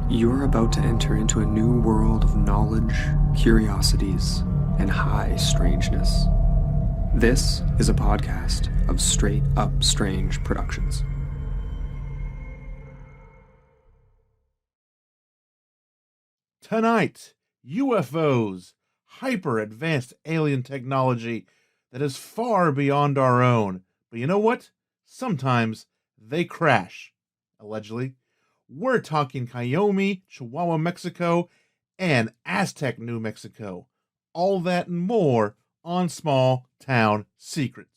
You're about to enter into a new world of knowledge, curiosities, and high strangeness. This is a podcast of Straight Up Strange Productions. Tonight, UFOs, hyper-advanced alien technology that is far beyond our own. But you know what? Sometimes they crash, allegedly. We're talking Coyome, Chihuahua, Mexico, and Aztec, New Mexico. All that and more on Small Town Secrets.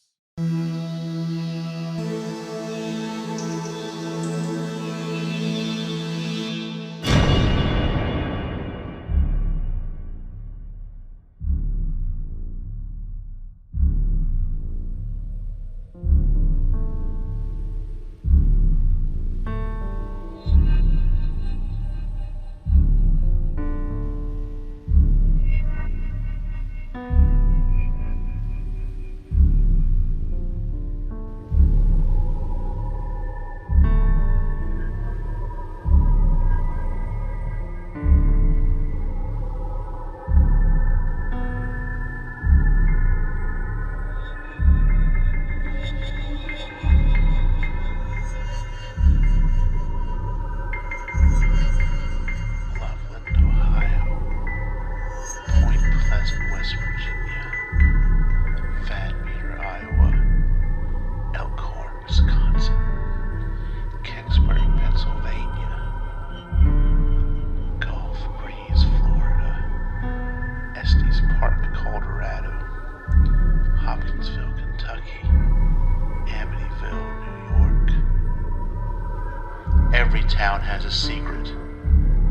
Every town has a secret.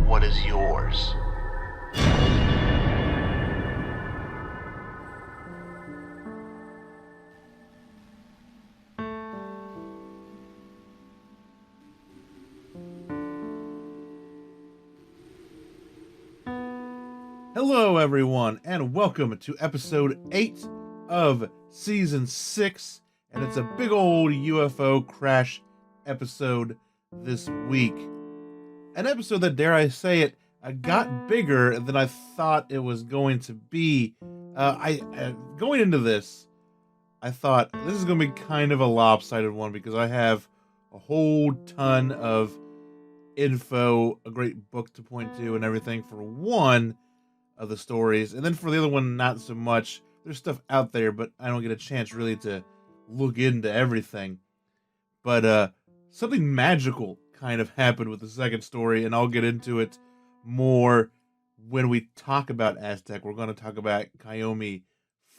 What is yours? Hello, everyone, and welcome to episode 8 of season 6. And it's a big old UFO crash episode this week. An episode that, dare I say it, got bigger than I thought it was going to be. Going into this, I thought this is going to be kind of a lopsided one because I have a whole ton of info, a great book to point to and everything for one of the stories. And then for the other one, not so much. There's stuff out there, but I don't get a chance really to look into everything. But something magical kind of happened with the second story, and I'll get into it more when we talk about Aztec. We're going to talk about Coyome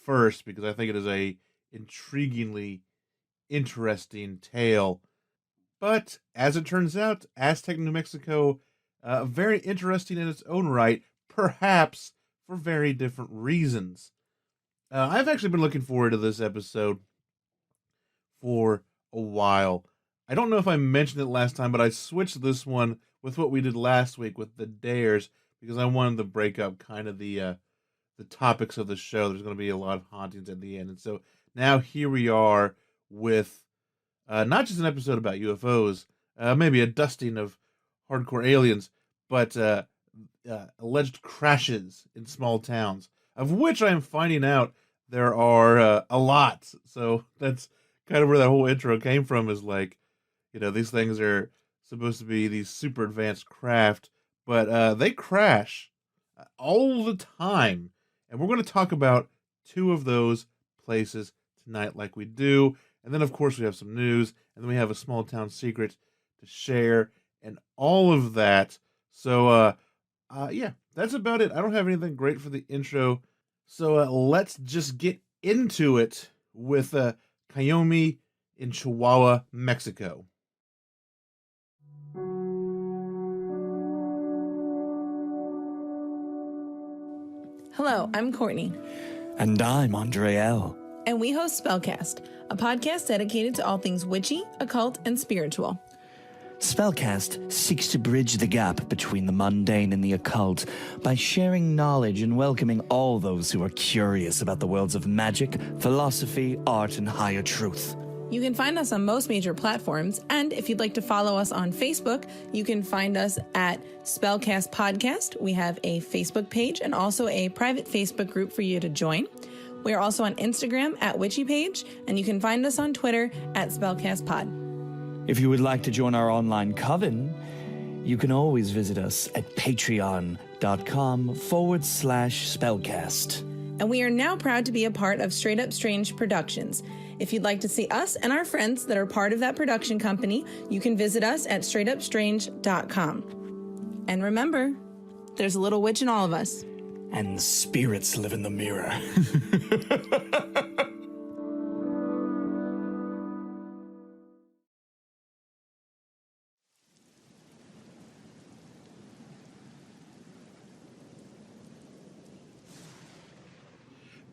first because I think it is a intriguingly interesting tale. But as it turns out, Aztec, New Mexico, very interesting in its own right, perhaps for very different reasons. I've actually been looking forward to this episode for a while. I don't know if I mentioned it last time, but I switched this one with what we did last week with the dares because I wanted to break up kind of the topics of the show. There's going to be a lot of hauntings at the end. And so now here we are with not just an episode about UFOs, maybe a dusting of hardcore aliens, but alleged crashes in small towns, of which I am finding out there are a lot. So that's kind of where that whole intro came from, is like, you know, these things are supposed to be these super advanced craft, but they crash all the time. And we're going to talk about two of those places tonight like we do. And then, of course, we have some news, and then we have a small town secret to share and all of that. So, yeah, that's about it. I don't have anything great for the intro. So let's just get into it with Coyome in Chihuahua, Mexico. Hello, I'm Courtney. And I'm Andreelle. And we host Spellcast, a podcast dedicated to all things witchy, occult, and spiritual. Spellcast seeks to bridge the gap between the mundane and the occult by sharing knowledge and welcoming all those who are curious about the worlds of magic, philosophy, art, and higher truth. You can find us on most major platforms, and if you'd like to follow us on Facebook, you can find us at Spellcast Podcast. We have a Facebook page and also a private Facebook group for you to join. We are also on Instagram at WitchyPage, and you can find us on Twitter at SpellcastPod. If you would like to join our online coven, you can always visit us at patreon.com/spellcast. And we are now proud to be a part of Straight Up Strange Productions. If you'd like to see us and our friends that are part of that production company, you can visit us at straightupstrange.com. And remember, there's a little witch in all of us. And the spirits live in the mirror.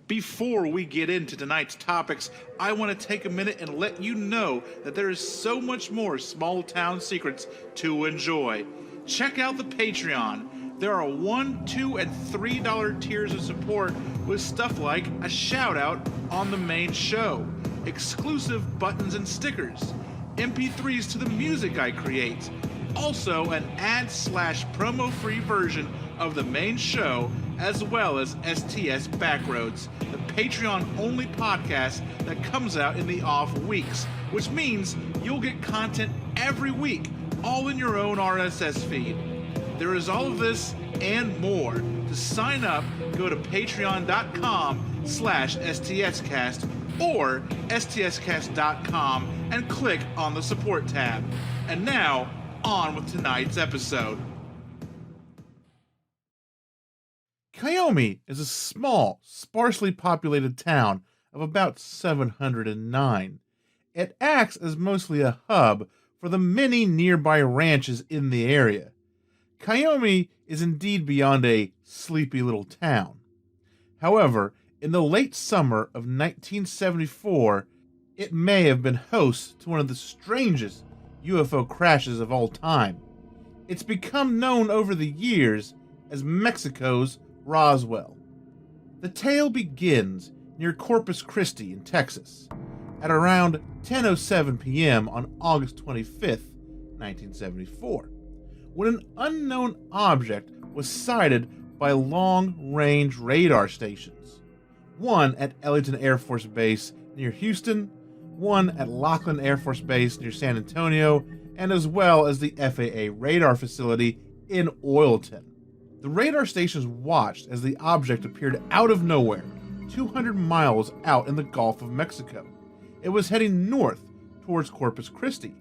Before we get into tonight's topics, I want to take a minute and let you know that there is so much more small town secrets to enjoy. Check out the Patreon. There are $1, $2, and $3 tiers of support with stuff like a shout out on the main show, exclusive buttons and stickers, MP3s to the music I create, also an ad/promo-free version of the main show, as well as STS Backroads, the Patreon-only podcast that comes out in the off weeks, which means you'll get content every week, all in your own RSS feed. There is all of this and more. To sign up, go to patreon.com/STScast or STScast.com and click on the support tab. And now, on with tonight's episode. Coyome is a small, sparsely populated town of about 709. It acts as mostly a hub for the many nearby ranches in the area. Coyome is indeed beyond a sleepy little town. However, in the late summer of 1974, it may have been host to one of the strangest UFO crashes of all time. It's become known over the years as Mexico's Roswell. The tale begins near Corpus Christi in Texas at around 10:07 p.m. on August 25th, 1974, when an unknown object was sighted by long-range radar stations, one at Ellington Air Force Base near Houston, one at Laughlin Air Force Base near San Antonio, and as well as the FAA radar facility in Oilton. The radar stations watched as the object appeared out of nowhere, 200 miles out in the Gulf of Mexico. It was heading north towards Corpus Christi.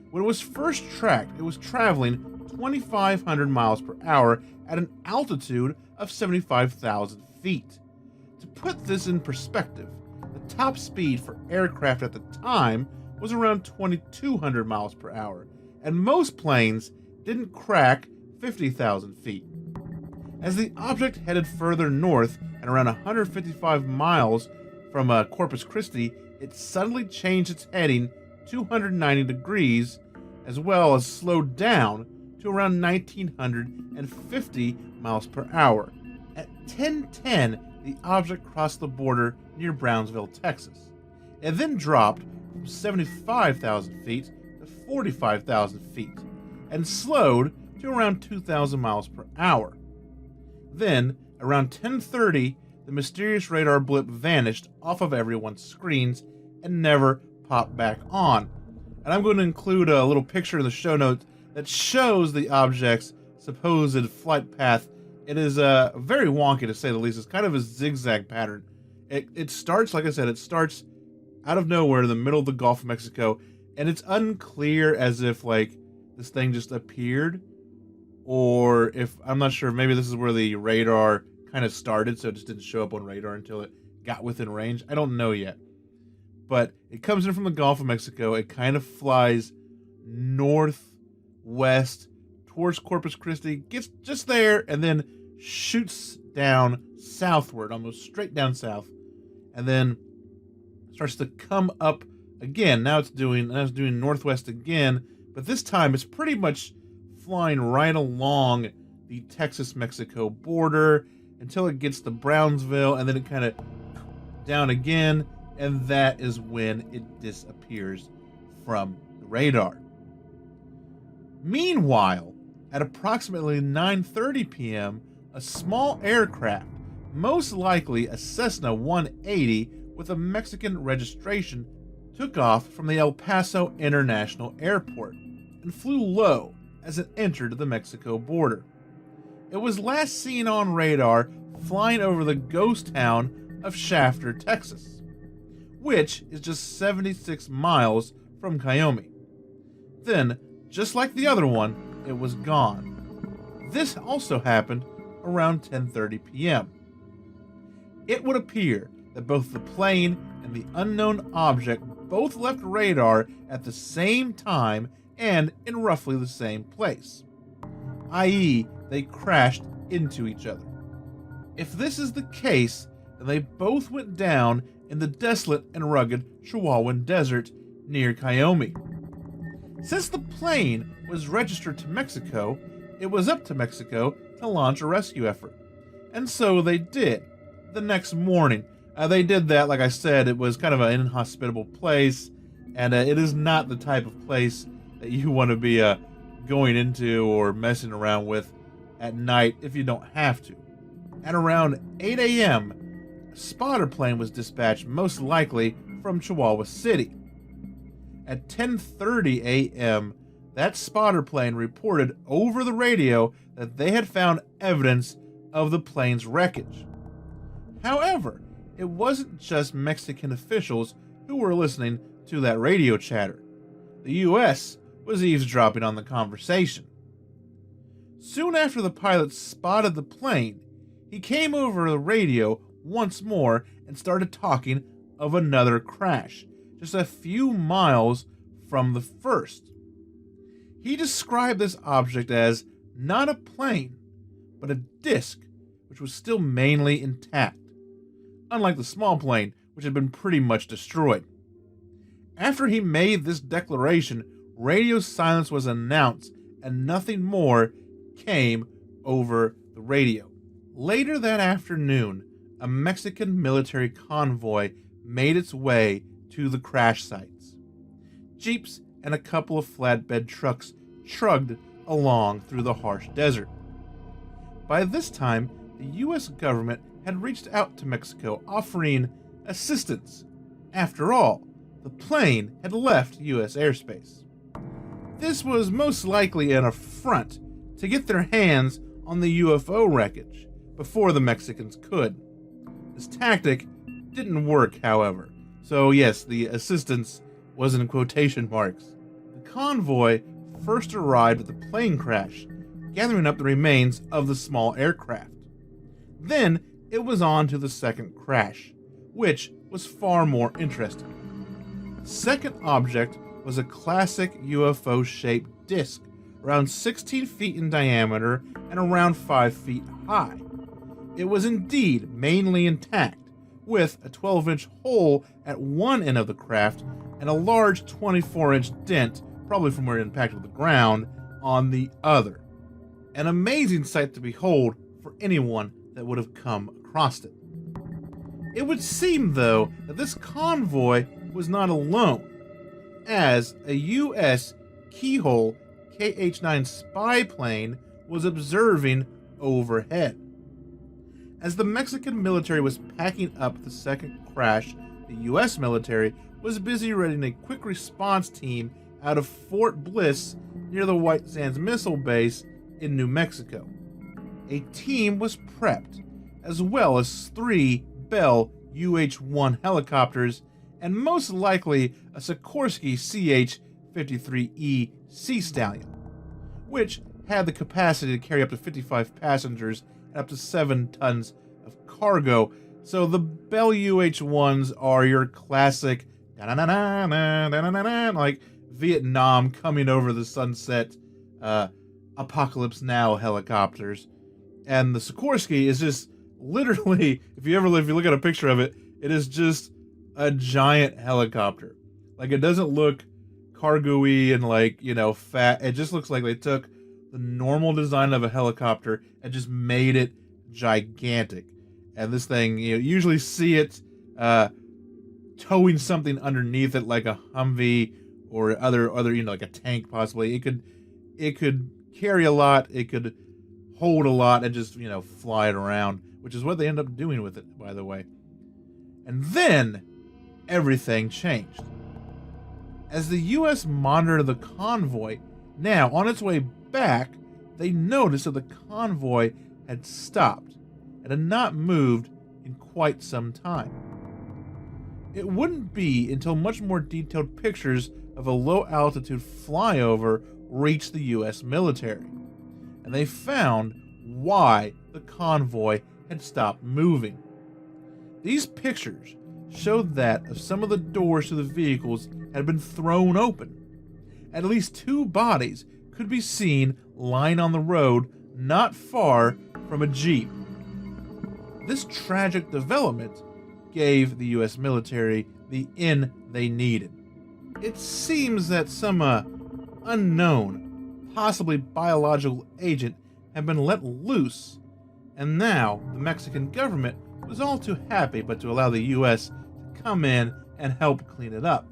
When it was first tracked, it was traveling 2,500 miles per hour at an altitude of 75,000 feet. To put this in perspective, the top speed for aircraft at the time was around 2,200 miles per hour, and most planes didn't crack 50,000 feet. As the object headed further north and around 155 miles from Corpus Christi, it suddenly changed its heading 290 degrees, as well as slowed down to around 1,950 miles per hour. At 10:10, the object crossed the border near Brownsville, Texas. It then dropped from 75,000 feet to 45,000 feet, and slowed to around 2,000 miles per hour. Then, around 10:30, the mysterious radar blip vanished off of everyone's screens and never popped back on. And I'm going to include a little picture in the show notes that shows the object's supposed flight path. It is very wonky, to say the least. It's kind of a zigzag pattern. It starts, like I said, it starts out of nowhere in the middle of the Gulf of Mexico, and it's unclear as if, like, this thing just appeared, or if, I'm not sure, maybe this is where the radar kind of started, so it just didn't show up on radar until it got within range. I don't know yet. But it comes in from the Gulf of Mexico. It kind of flies northwest towards Corpus Christi, gets just there, and then shoots down southward, almost straight down south, and then starts to come up again. Now it's doing northwest again, but this time it's pretty much flying right along the Texas-Mexico border until it gets to Brownsville, and then it kind of down again, and that is when it disappears from the radar. Meanwhile, at approximately 9:30 p.m., a small aircraft, most likely a Cessna 180 with a Mexican registration, took off from the El Paso International Airport and flew low as it entered the Mexico border. It was last seen on radar flying over the ghost town of Shafter, Texas, which is just 76 miles from Coyome. Then, just like the other one, it was gone. This also happened around 10:30 p.m. It would appear that both the plane and the unknown object both left radar at the same time and in roughly the same place, i.e., they crashed into each other. If this is the case, then they both went down in the desolate and rugged Chihuahuan Desert near Coyome. Since the plane was registered to Mexico, it was up to Mexico to launch a rescue effort. And so they did. The next morning, they did that. Like I said, it was kind of an inhospitable place, and it is not the type of place that you want to be going into or messing around with at night if you don't have to. At around 8 a.m., a spotter plane was dispatched, most likely from Chihuahua City. At 10:30 a.m., that spotter plane reported over the radio that they had found evidence of the plane's wreckage. However, it wasn't just Mexican officials who were listening to that radio chatter. The U.S. was eavesdropping on the conversation. Soon after the pilot spotted the plane, he came over the radio once more and started talking of another crash, just a few miles from the first. He described this object as not a plane, but a disc, which was still mainly intact, unlike the small plane, which had been pretty much destroyed. After he made this declaration, radio silence was announced and nothing more came over the radio. Later that afternoon, a Mexican military convoy made its way to the crash sites. Jeeps and a couple of flatbed trucks trudged along through the harsh desert. By this time, the U.S. government had reached out to Mexico offering assistance. After all, the plane had left U.S. airspace. This was most likely an affront to get their hands on the UFO wreckage before the Mexicans could. This tactic didn't work, however, so yes, the assistance was in quotation marks. The convoy first arrived at the plane crash, gathering up the remains of the small aircraft. Then it was on to the second crash, which was far more interesting. The second object was a classic UFO-shaped disc, around 16 feet in diameter and around 5 feet high. It was indeed mainly intact, with a 12-inch hole at one end of the craft and a large 24-inch dent, probably from where it impacted the ground, on the other. An amazing sight to behold for anyone that would have come across it. It would seem, though, that this convoy was not alone, as a U.S. Keyhole KH-9 spy plane was observing overhead. As the Mexican military was packing up the second crash, the U.S. military was busy readying a quick response team out of Fort Bliss near the White Sands Missile Base in New Mexico. A team was prepped, as well as 3 Bell UH-1 helicopters and most likely a Sikorsky CH-53E Sea Stallion, which had the capacity to carry up to 55 passengers and up to 7 tons of cargo. So the Bell UH-1s are your classic like Vietnam coming over the sunset Apocalypse Now helicopters. And the Sikorsky is just literally, if you look at a picture of it, it is just a giant helicopter. Like, it doesn't look cargo-y and fat. It just looks like they took the normal design of a helicopter and just made it gigantic. And this thing, you usually see it towing something underneath it, like a Humvee or other like a tank possibly. It could carry a lot. It could hold a lot and just fly it around, which is what they end up doing with it, by the way. And then everything changed. As the U.S. monitored the convoy, now on its way back, they noticed that the convoy had stopped and had not moved in quite some time. It wouldn't be until much more detailed pictures of a low-altitude flyover reached the U.S. military, and they found why the convoy had stopped moving. These pictures showed that some of the doors to the vehicles had been thrown open. At least 2 bodies could be seen lying on the road not far from a Jeep. This tragic development gave the U.S. military the in they needed. It seems that some unknown, possibly biological agent had been let loose, and now the Mexican government was all too happy but to allow the U.S. to come in and help clean it up.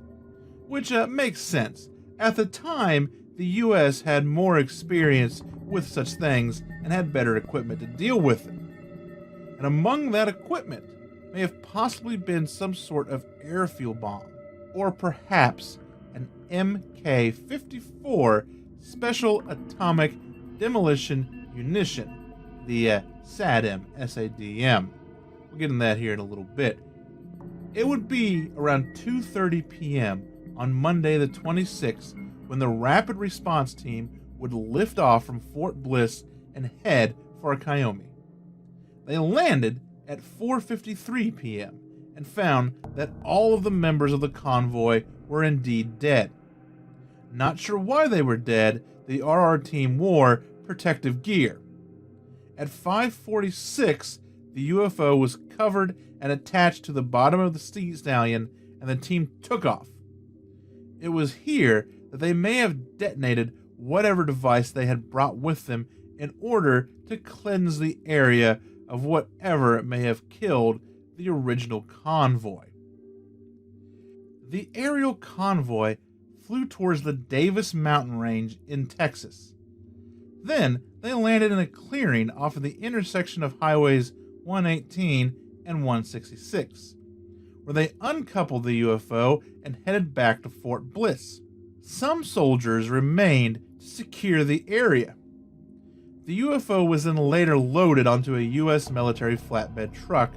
Which makes sense. At the time, the U.S. had more experience with such things and had better equipment to deal with it. And among that equipment may have possibly been some sort of airfield bomb, or perhaps an MK-54 Special Atomic Demolition Munition, the SADM, S-A-D-M. We'll get into that here in a little bit. It would be around 2:30 p.m. on Monday the 26th when the Rapid Response Team would lift off from Fort Bliss and head for Coyame. They landed at 4:53 p.m. and found that all of the members of the convoy were indeed dead. Not sure why they were dead, the RR team wore protective gear. At 5:46, the UFO was covered and attached to the bottom of the sea stallion, and the team took off. It was here that they may have detonated whatever device they had brought with them in order to cleanse the area of whatever may have killed the original convoy. The aerial convoy flew towards the Davis mountain range in Texas. Then they landed in a clearing off of the intersection of highways 118 and 166, where they uncoupled the UFO and headed back to Fort Bliss. Some soldiers remained to secure the area. The UFO was then later loaded onto a U.S. military flatbed truck,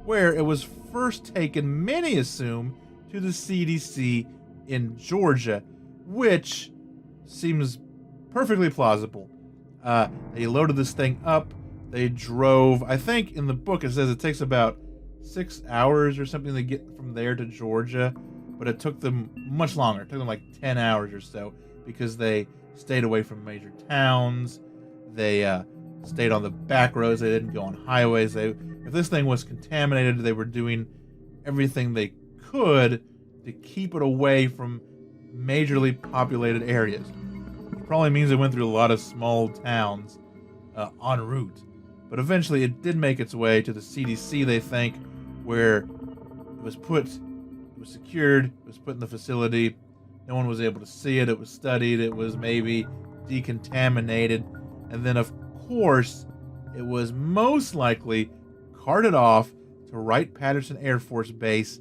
where it was first taken, many assume, to the CDC in Georgia, which seems perfectly plausible. They loaded this thing up. They drove, I think in the book it says it takes about 6 hours or something to get from there to Georgia, but it took them much longer. It took them like 10 hours or so because they stayed away from major towns. They stayed on the back roads. They didn't go on highways. If this thing was contaminated, they were doing everything they could to keep it away from majorly populated areas. It probably means they went through a lot of small towns en route. But eventually it did make its way to the CDC, they think, where it was secured, it was put in the facility. No one was able to see it. It was studied. It was maybe decontaminated. And then, of course, it was most likely carted off to Wright-Patterson Air Force Base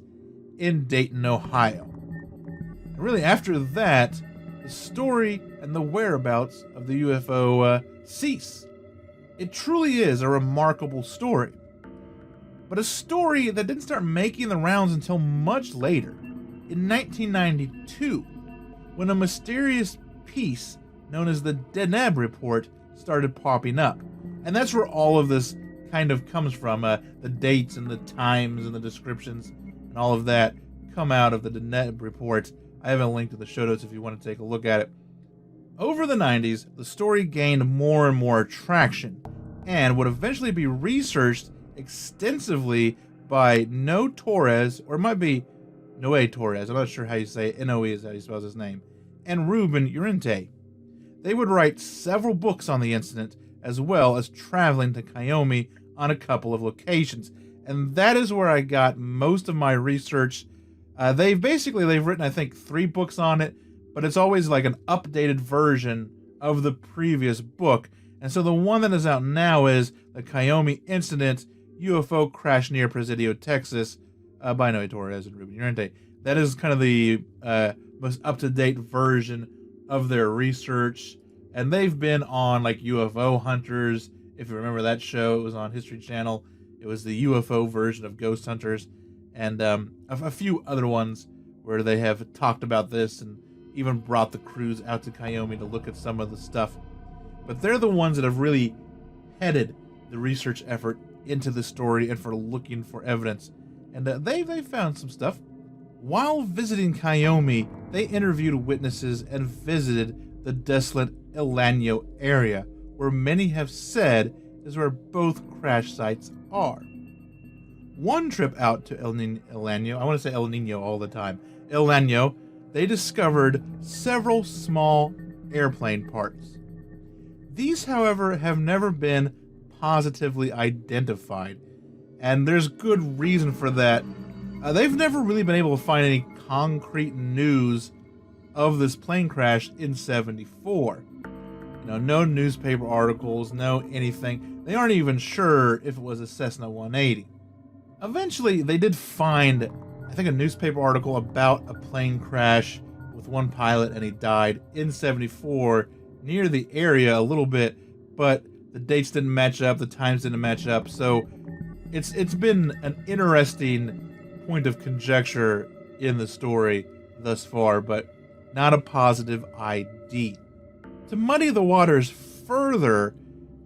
in Dayton, Ohio. And really, after that, the story and the whereabouts of the UFO cease. It truly is a remarkable story. But a story that didn't start making the rounds until much later, in 1992, when a mysterious piece known as the Deneb Report started popping up. And that's where all of this kind of comes from. The dates and the times and the descriptions and all of that come out of the Deneb Report. I have a link to the show notes if you want to take a look at it. Over the 90s, the story gained more and more traction and would eventually be researched extensively by Noe Torres, or it might be Noe Torres, I'm not sure how you say it, Noe is how you spell his name, and Ruben Urente. They would write several books on the incident, as well as traveling to Coyome on a couple of locations. And that is where I got most of my research They've written, I think, 3 books on it, but it's always like an updated version of the previous book. And so the one that is out now is the Coyome Incident, UFO Crash Near Presidio, Texas, by Noe Torres and Ruben Llorente. That is kind of the most up-to-date version of their research. And they've been on like UFO Hunters. If you remember that show, it was on History Channel. It was the UFO version of Ghost Hunters. And a few other ones where they have talked about this and even brought the crews out to Coyome to look at some of the stuff. But they're the ones that have really headed the research effort into the story and for looking for evidence. And they found some stuff. While visiting Coyome, they interviewed witnesses and visited the desolate El Llano area, where many have said is where both crash sites are. One trip out to El Llano, I want to say El Nino all the time, El Llano, they discovered several small airplane parts. These, however, have never been positively identified, and there's good reason for that. They've never really been able to find any concrete news of this plane crash in '74. No newspaper articles, no anything. They aren't even sure if it was a Cessna 180. Eventually, they did find, I think, a newspaper article about a plane crash with one pilot, and he died in '74 near the area a little bit, but the dates didn't match up, the times didn't match up, so it's been an interesting point of conjecture in the story thus far, but not a positive ID. To muddy the waters further,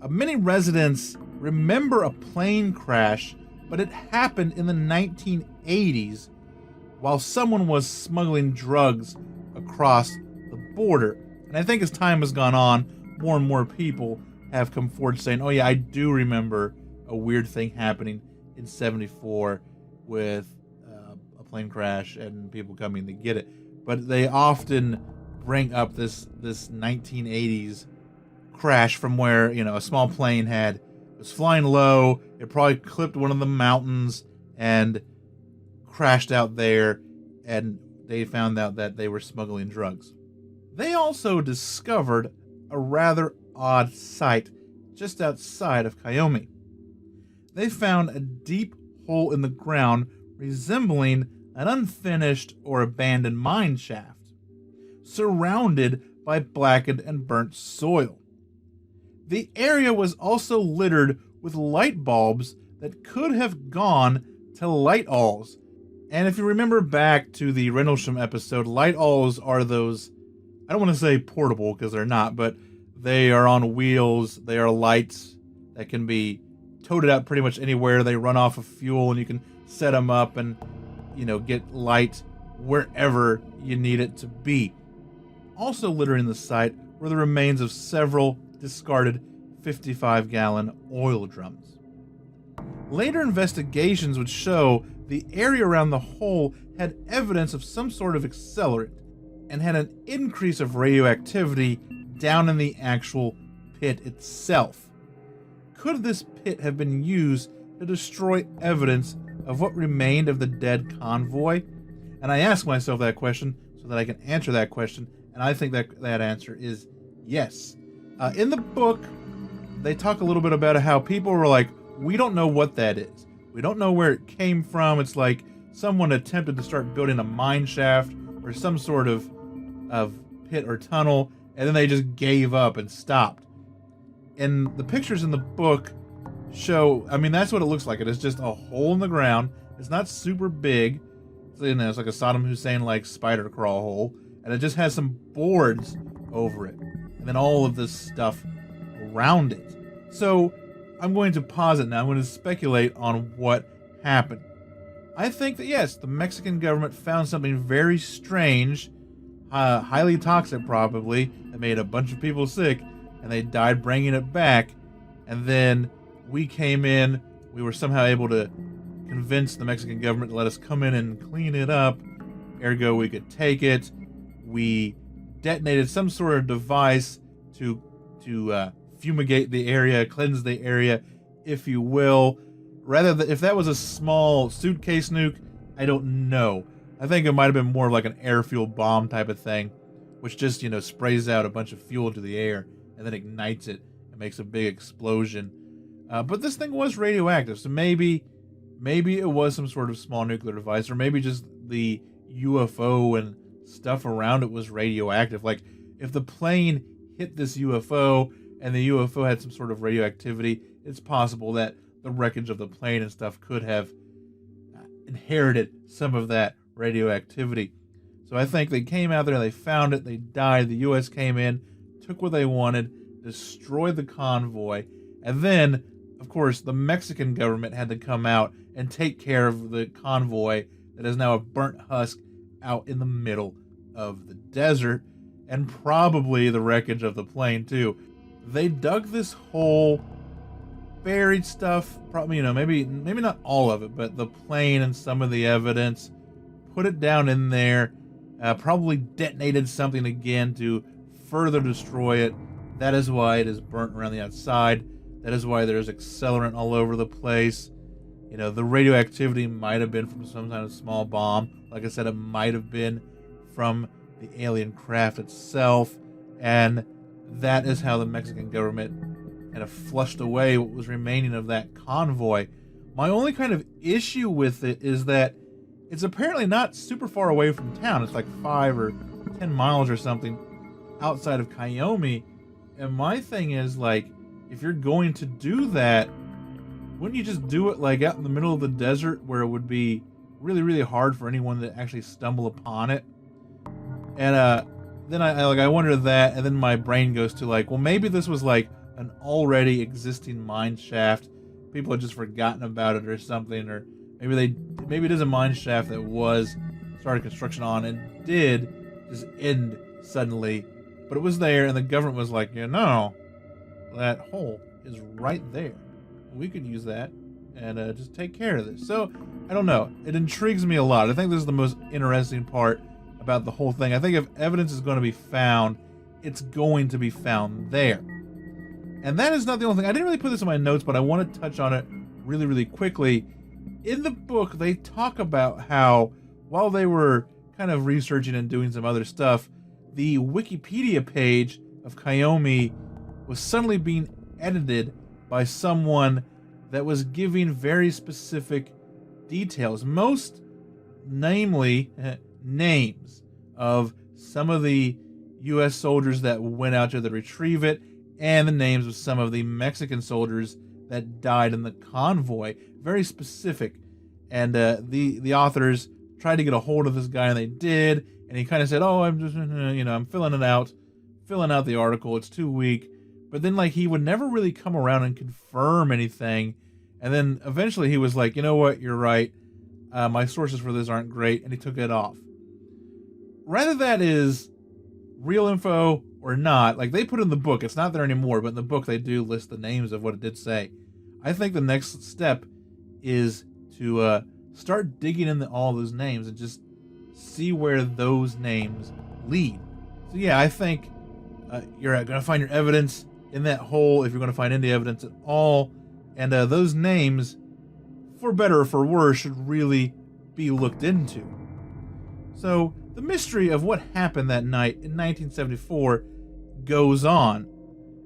many residents remember a plane crash, but it happened in the 1980s while someone was smuggling drugs across the border. And I think as time has gone on, more and more people have come forward saying, oh yeah, I do remember a weird thing happening in '74 with a plane crash and people coming to get it. But they often bring up this 1980s crash from where, a small plane was flying low, it probably clipped one of the mountains and crashed out there, and they found out that they were smuggling drugs. They also discovered a rather odd site just outside of Coyome. They found a deep hole in the ground resembling an unfinished or abandoned mine shaft, surrounded by blackened and burnt soil. The area was also littered with light bulbs that could have gone to light awls. And if you remember back to the Rendlesham episode, light awls are those, I don't want to say portable because they're not, but they are on wheels. They are lights that can be toted out pretty much anywhere. They run off of fuel and you can set them up and, get light wherever you need it to be. Also littering the site were the remains of several discarded 55-gallon oil drums. Later investigations would show the area around the hole had evidence of some sort of accelerant and had an increase of radioactivity down in the actual pit itself. Could this pit have been used to destroy evidence of what remained of the dead convoy? And I ask myself that question so that I can answer that question, and I think that answer is yes. In the book, they talk a little bit about how people were like, we don't know what that is. We don't know where it came from. It's like someone attempted to start building a mine shaft or some sort of pit or tunnel, and then they just gave up and stopped. And the pictures in the book show, that's what it looks like. It is just a hole in the ground. It's not super big. It's like a Saddam Hussein spider crawl hole, and it just has some boards over it, and then all of this stuff around it. So I'm going to pause it now. I'm going to speculate on what happened. I think that yes, the Mexican government found something very strange, highly toxic probably, that made a bunch of people sick, and they died bringing it back. And then we came in, we were somehow able to convince the Mexican government to let us come in and clean it up. Ergo, we could take it. We detonated some sort of device to fumigate the area, cleanse the area, if you will. If that was a small suitcase nuke, I don't know. I think it might have been more like an air-fueled bomb type of thing, which just, sprays out a bunch of fuel to the air and then ignites it and makes a big explosion. But this thing was radioactive, so maybe it was some sort of small nuclear device, or maybe just the UFO and stuff around it was radioactive. Like, if the plane hit this UFO and the UFO had some sort of radioactivity, it's possible that the wreckage of the plane and stuff could have inherited some of that radioactivity. So I think they came out there, they found it, they died, the U.S. came in, took what they wanted, destroyed the convoy, and then, of course, the Mexican government had to come out and take care of the convoy that is now a burnt husk out in the middle of the desert, and probably the wreckage of the plane too. They dug this hole, buried stuff, probably, maybe not all of it, but the plane and some of the evidence, put it down in there, probably detonated something again to further destroy it. That is why it is burnt around the outside. That is why there's accelerant all over the place. The radioactivity might have been from some kind of small bomb. Like I said, it might have been from the alien craft itself. And that is how the Mexican government kind of flushed away what was remaining of that convoy. My only kind of issue with it is that it's apparently not super far away from town. It's like 5 or 10 miles or something outside of Coyome. And my thing is, like, if you're going to do that, wouldn't you just do it like out in the middle of the desert where it would be really, really hard for anyone to actually stumble upon it? And then I wonder that, and then my brain goes to like, well, maybe this was like an already existing mine shaft. People had just forgotten about it or something, or maybe it is a mine shaft that was started construction on and did just end suddenly, but it was there, and the government was like, that hole is right there. We could use that and just take care of this. So, I don't know. It intrigues me a lot. I think this is the most interesting part about the whole thing. I think if evidence is going to be found, it's going to be found there. And that is not the only thing. I didn't really put this in my notes, but I want to touch on it really, really quickly. In the book, they talk about how, while they were kind of researching and doing some other stuff, the Wikipedia page of Coyome was suddenly being edited by someone that was giving very specific details, most namely names of some of the U.S. soldiers that went out there to retrieve it, and the names of some of the Mexican soldiers that died in the convoy. Very specific. And the authors tried to get a hold of this guy, and they did, and he kind of said, I'm just, I'm filling out the article, it's too weak. But then, like, he would never really come around and confirm anything. And then eventually he was like, you know what, you're right. My sources for this aren't great. And he took it off. Whether that is real info or not, like, they put in the book. It's not there anymore, but in the book they do list the names of what it did say. I think the next step is to start digging into all those names and just see where those names lead. So yeah, I think you're going to find your evidence in that hole, if you're going to find any evidence at all. And those names, for better or for worse, should really be looked into. So the mystery of what happened that night in 1974 goes on.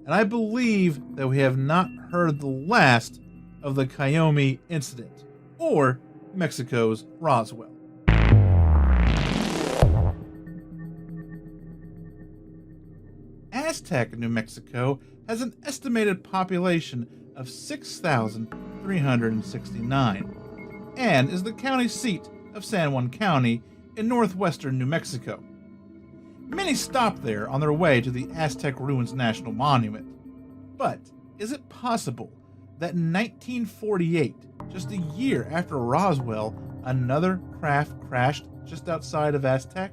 And I believe that we have not heard the last of the Coyome incident, or Mexico's Roswell. Aztec, New Mexico has an estimated population of 6,369 and is the county seat of San Juan County in northwestern New Mexico. Many stop there on their way to the Aztec Ruins National Monument. But is it possible that in 1948, just a year after Roswell, another craft crashed just outside of Aztec?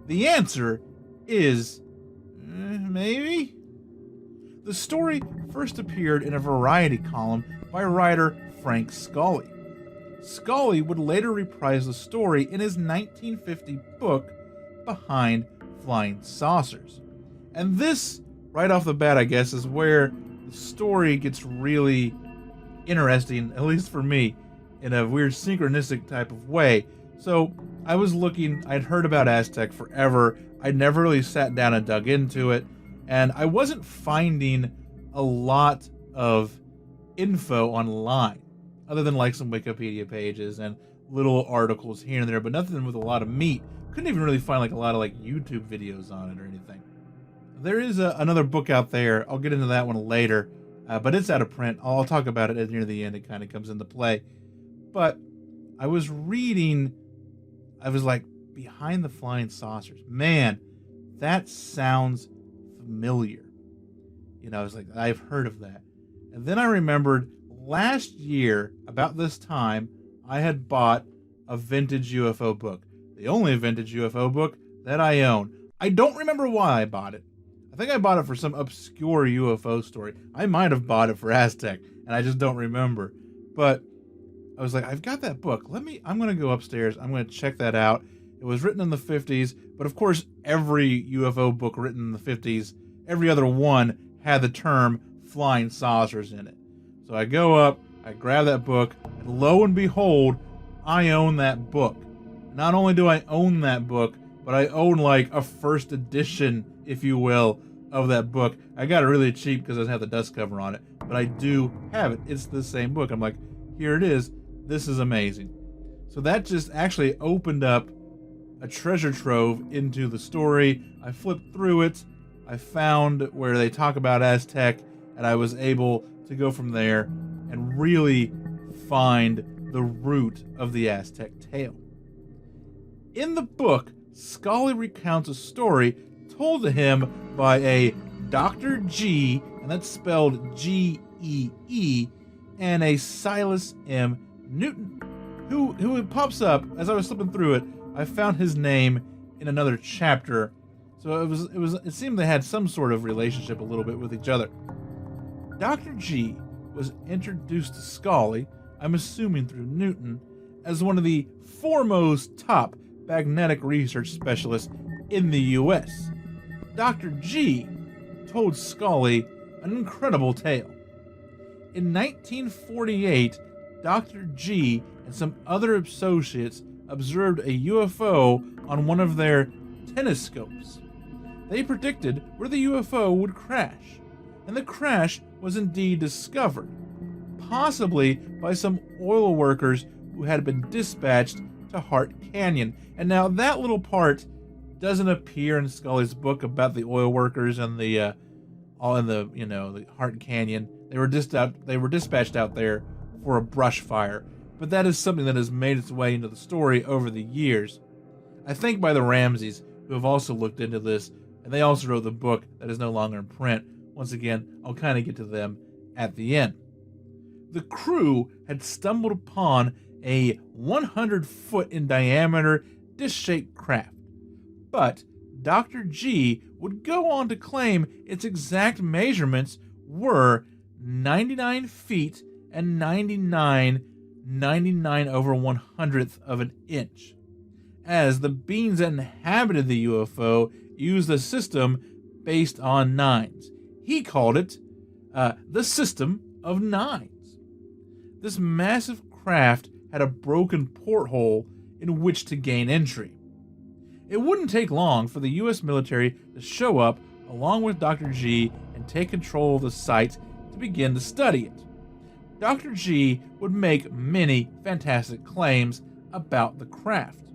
The answer is maybe? The story first appeared in a variety column by writer Frank Scully. Scully would later reprise the story in his 1950 book, Behind Flying Saucers. And this, right off the bat, I guess, is where the story gets really interesting, at least for me, in a weird synchronistic type of way. So I was looking, I'd heard about Aztec forever. I'd never really sat down and dug into it, and I wasn't finding a lot of info online, other than like some Wikipedia pages and little articles here and there, but nothing with a lot of meat. Couldn't even really find like a lot of like YouTube videos on it or anything. There is another book out there. I'll get into that one later, but it's out of print. I'll talk about it near the end. It kind of comes into play. But I was reading, I was like, Behind the Flying Saucers. Man, that sounds familiar. You know, I was like, I've heard of that. And then I remembered last year, about this time, I had bought a vintage UFO book. The only vintage UFO book that I own. I don't remember why I bought it. I think I bought it for some obscure UFO story. I might have bought it for Aztec, and I just don't remember. But I was like, I've got that book. I'm going to go upstairs. I'm going to check that out. It was written in the 50s, but of course, every UFO book written in the 50s, every other one had the term flying saucers in it. So I go up, I grab that book, and lo and behold, I own that book. Not only do I own that book, but I own like a first edition, if you will, of that book. I got it really cheap because it doesn't have the dust cover on it, but I do have it. It's the same book. I'm like, here it is. This is amazing. So that just actually opened up a treasure trove into the story. I flipped through it. I found where they talk about Aztec, and I was able to go from there and really find the root of the Aztec tale. In the book, Scully recounts a story told to him by a Dr. G, and that's spelled G-E-E, and a Silas M. Newton, who it pops up as I was flipping through it. I found his name in another chapter, so it seemed they had some sort of relationship a little bit with each other. Dr. G was introduced to Scully, I'm assuming through Newton, as one of the foremost top magnetic research specialists in the U.S. Dr. G told Scully an incredible tale. In 1948, Dr. G and some other associates observed a UFO on one of their telescopes. They predicted where the UFO would crash, and the crash was indeed discovered, possibly by some oil workers who had been dispatched to Hart Canyon. And now that little part doesn't appear in Scully's book about the oil workers and the Hart Canyon. They were dispatched out there for a brush fire. But that is something that has made its way into the story over the years. I think by the Ramseys, who have also looked into this, and they also wrote the book that is no longer in print. Once again, I'll kind of get to them at the end. The crew had stumbled upon a 100-foot in diameter disc-shaped craft. But Dr. G would go on to claim its exact measurements were 99 feet and 99 over 100th of an inch, as the beings that inhabited the UFO used a system based on nines. He called it the system of nines. This massive craft had a broken porthole in which to gain entry. It wouldn't take long for the U.S. military to show up along with Dr. G and take control of the site to begin to study it. Dr. G would make many fantastic claims about the craft.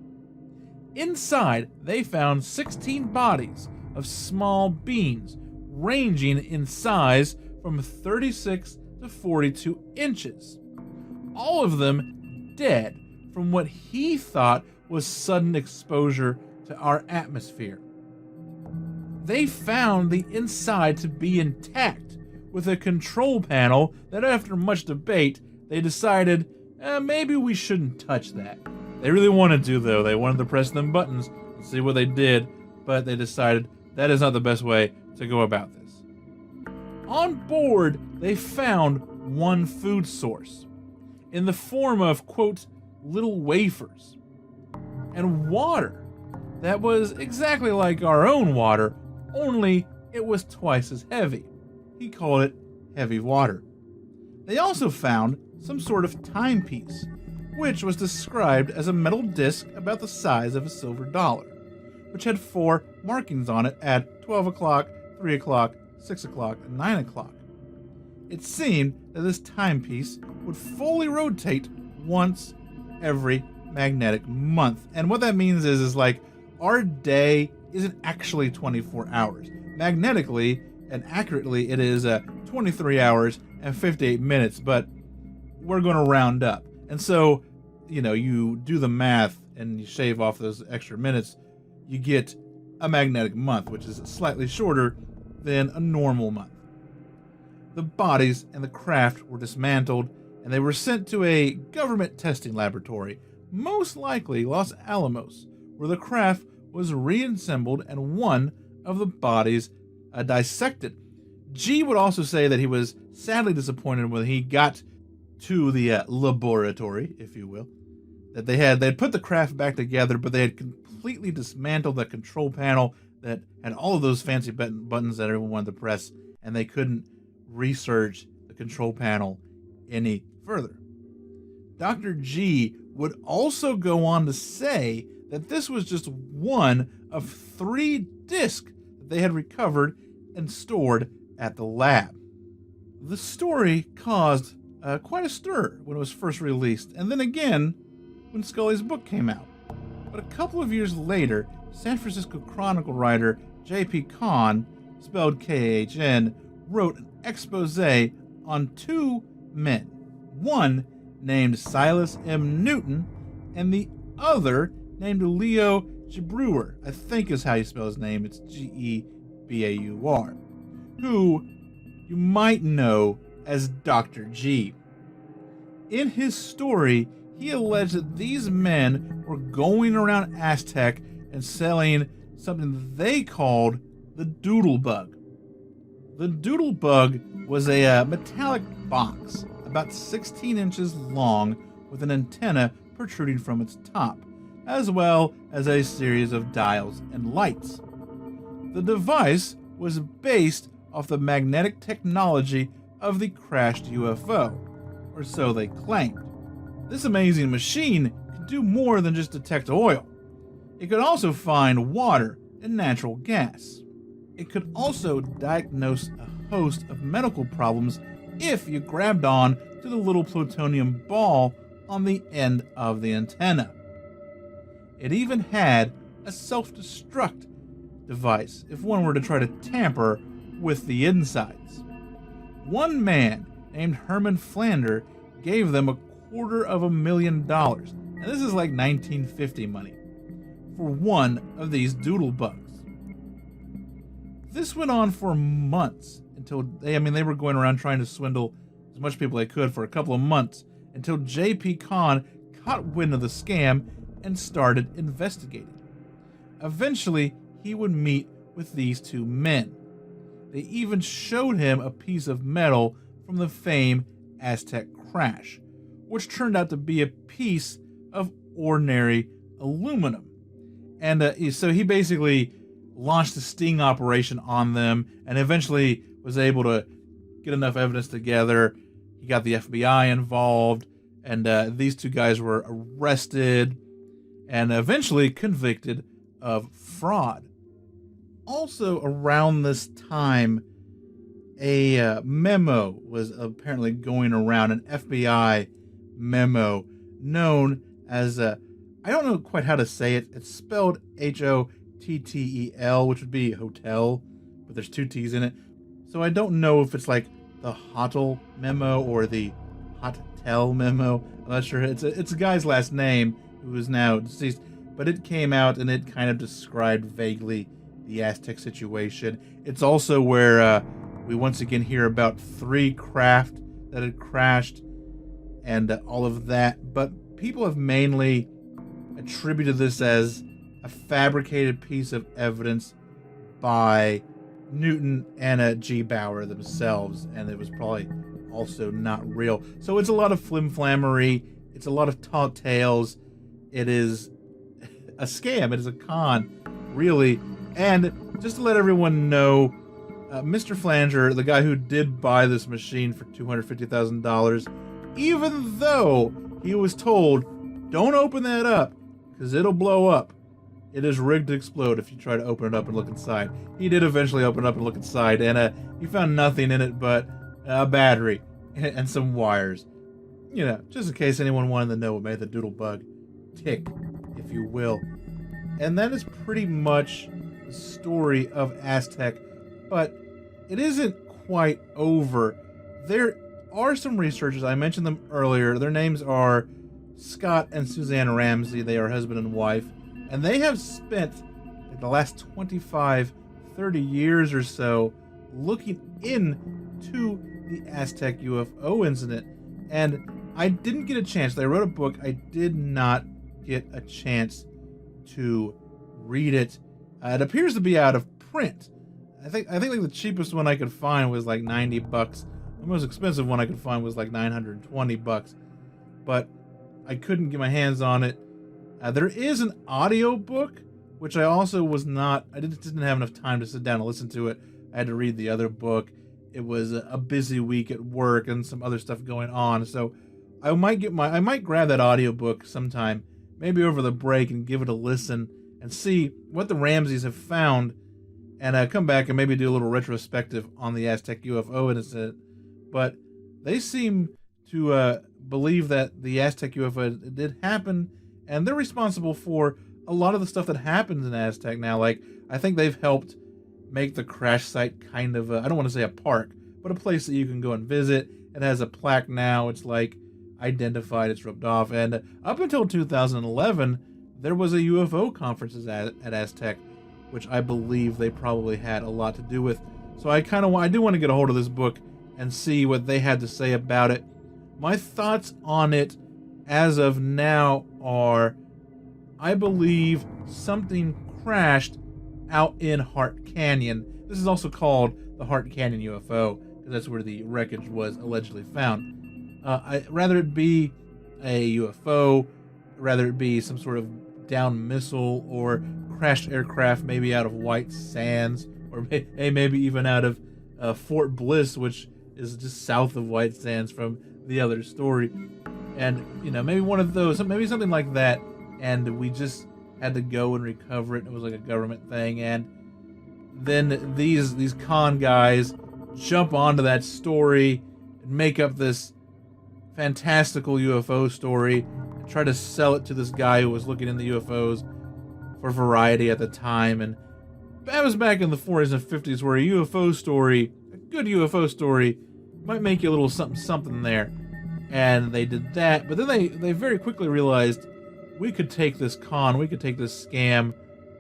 Inside, they found 16 bodies of small beings ranging in size from 36 to 42 inches. All of them dead from what he thought was sudden exposure to our atmosphere. They found the inside to be intact, with a control panel that after much debate, they decided, maybe we shouldn't touch that. They really wanted to, though. They wanted to press them buttons and see what they did, but they decided that is not the best way to go about this. On board, they found one food source, in the form of, quote, little wafers, and water that was exactly like our own water, only it was twice as heavy. He called it heavy water. They also found some sort of timepiece, which was described as a metal disc about the size of a silver dollar, which had 4 markings on it at 12 o'clock, 3 o'clock, 6 o'clock, and 9 o'clock. It seemed that this timepiece would fully rotate once every magnetic month. And what that means is like our day isn't actually 24 hours. Magnetically and accurately, it is 23 hours and 58 minutes, but we're going to round up. And so, you do the math and you shave off those extra minutes, you get a magnetic month, which is slightly shorter than a normal month. The bodies and the craft were dismantled, and they were sent to a government testing laboratory, most likely Los Alamos, where the craft was reassembled and one of the bodies dissected. G would also say that he was sadly disappointed when he got to the laboratory, if you will, that they had put the craft back together, but they had completely dismantled the control panel that had all of those fancy buttons that everyone wanted to press, and they couldn't research the control panel any further. Dr. G would also go on to say that this was just one of 3 discs that they had recovered and stored at the lab. The story caused quite a stir when it was first released, and then again when Scully's book came out. But a couple of years later, San Francisco Chronicle writer J.P. Kahn, spelled K-A-H-N, wrote an expose on 2 men, one named Silas M. Newton, and the other named Leo Gebauer, I think is how you spell his name, it's G-E-B-A-U-R, who you might know as Dr. G. In his story, he alleged that these men were going around Aztec and selling something they called the doodle bug. The doodle bug was a metallic box about 16 inches long with an antenna protruding from its top, as well as a series of dials and lights. The device was based off the magnetic technology of the crashed UFO, or so they claimed. This amazing machine could do more than just detect oil. It could also find water and natural gas. It could also diagnose a host of medical problems if you grabbed on to the little plutonium ball on the end of the antenna. It even had a self-destruct device if one were to try to tamper with the insides. One man named Herman Flander gave them $250,000, and this is like 1950 money, for one of these doodle bugs. This went on for months until they were going around trying to swindle as much people they could for a couple of months until J.P. Kahn caught wind of the scam and started investigating. Eventually, he would meet with these 2 men. They even showed him a piece of metal from the famed Aztec crash, which turned out to be a piece of ordinary aluminum. And so he basically launched a sting operation on them and eventually was able to get enough evidence together. He got the FBI involved, and these 2 guys were arrested and eventually convicted of fraud. Also around this time, a memo was apparently going around, an FBI memo known as, I don't know quite how to say it. It's spelled H-O-T-T-E-L, which would be hotel, but there's 2 T's in it. So I don't know if it's like the Hotel memo or the Hotel memo. I'm not sure. It's a guy's last name who is now deceased, but it came out and it kind of described vaguely the Aztec situation. It's also where we once again hear about 3 craft that had crashed and all of that, but people have mainly attributed this as a fabricated piece of evidence by Newton and G. Bauer themselves, and it was probably also not real. So it's a lot of flimflammery, it's a lot of tall tales, it is a scam, it is a con, really. And just to let everyone know, Mr. Flanger, the guy who did buy this machine for $250,000, even though He was told, don't open that up, because it'll blow up. It is rigged to explode if you try to open it up and look inside. He did eventually open it up and look inside, and he found nothing in it but a battery and some wires. You know, just in case anyone wanted to know what made the doodle bug tick, if you will. And that is pretty much the story of Aztec, but it isn't quite over. There are some researchers, I mentioned them earlier. Their names are Scott and Suzanne Ramsey. They are husband and wife, and they have spent like the last 25, 30 years or so looking into the Aztec UFO incident. And I didn't get a chance. They wrote a book. I did not get a chance to read it. It appears to be out of print. I think like the cheapest one I could find was like $90. The most expensive one I could find was like $920. But I couldn't get my hands on it. There is an audio book, which I also was not. I didn't have enough time to sit down and listen to it. I had to read the other book. It was a busy week at work and some other stuff going on. So I might grab that audiobook sometime, maybe over the break, and give it a listen and see what the Ramseys have found, and come back and maybe do a little retrospective on the Aztec UFO incident. But they seem to believe that the Aztec UFO did happen, and they're responsible for a lot of the stuff that happens in Aztec now. Like, I think they've helped make the crash site kind of I don't want to say a park, but a place that you can go and visit. It has a plaque now. It's like identified, it's roped off. And up until 2011, there was a UFO conference at Aztec, which I believe they probably had a lot to do with. So I do want to get a hold of this book and see what they had to say about it. My thoughts on it as of now are, I believe something crashed out in Hart Canyon. This is also called the Hart Canyon UFO, because that's where the wreckage was allegedly found. Rather it be a UFO, rather it be some sort of downed missile or crashed aircraft, maybe out of White Sands, or maybe even out of Fort Bliss, which is just south of White Sands from the other story. And, you know, maybe one of those, maybe something like that, and we just had to go and recover it. It was like a government thing, and then these con guys jump onto that story and make up this fantastical UFO story and try to sell it to this guy who was looking into UFOs for Variety at the time. And that was back in the 40s and 50s, where a UFO story, a good UFO story, might make you a little something there. And they did that, but then they very quickly realized, we could take this we could take this scam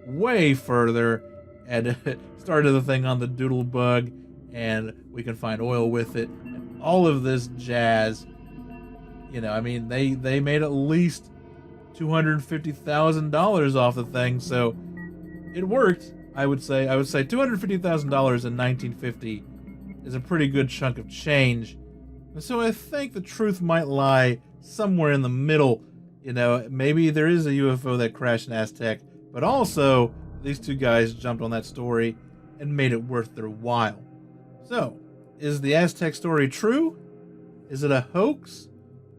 way further, and started the thing on the doodle bug, and we can find oil with it, and all of this jazz. You know, I mean, they made at least $250,000 off the thing, so it worked. I would say $250,000 in 1950 is a pretty good chunk of change. And so I think the truth might lie somewhere in the middle. You know, maybe there is a UFO that crashed in Aztec, but also these two guys jumped on that story and made it worth their while. So, is the Aztec story true? Is it a hoax?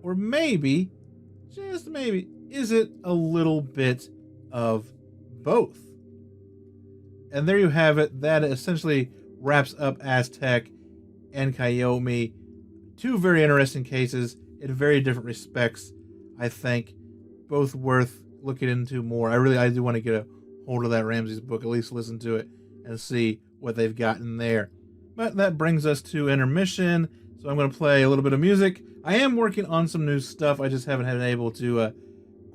Or maybe, just maybe, is it a little bit of both? And there you have it. That essentially wraps up Aztec and Coyome. Two very interesting cases in very different respects. I think both worth looking into more. I do want to get a hold of that Ramsey's book, at least listen to it and see what they've got in there. But that brings us to intermission, so I'm going to play a little bit of music. I am working on some new stuff. I just haven't been able to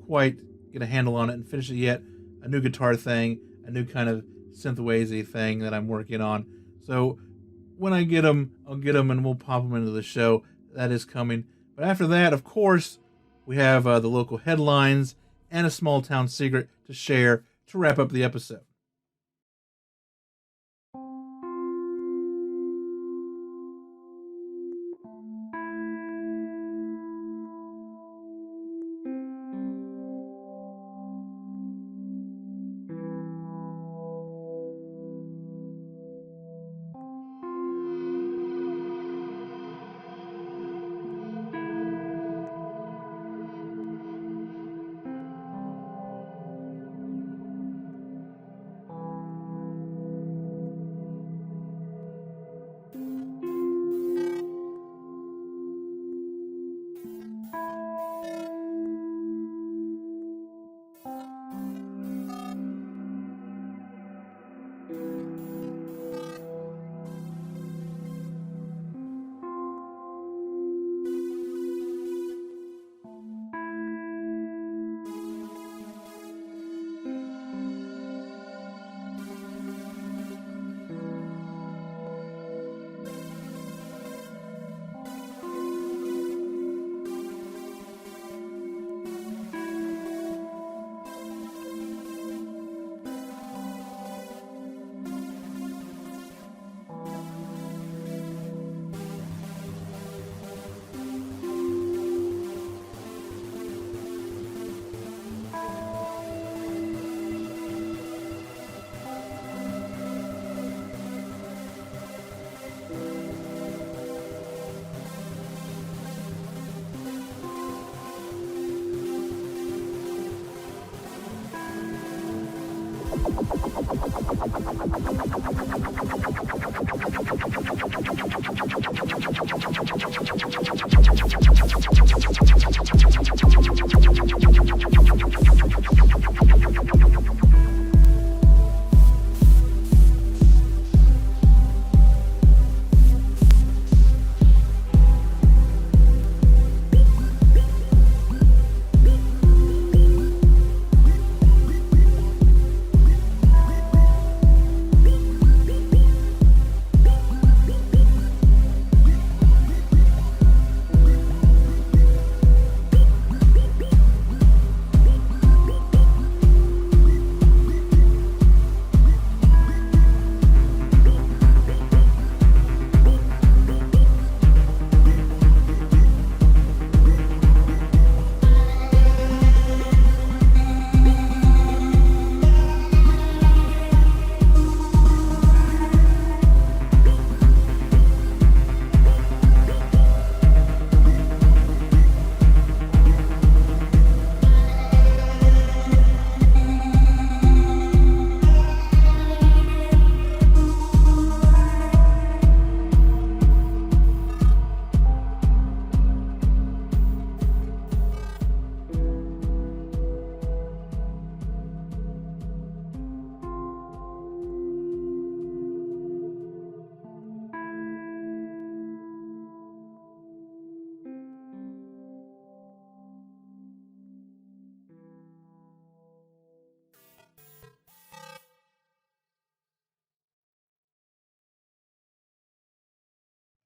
quite get a handle on it and finish it yet. A new guitar thing, a new kind of synthwazy thing that I'm working on. So when I get them, I'll get them and we'll pop them into the show. That is coming. But after that, of course, we have the local headlines and a small town secret to share to wrap up the episode.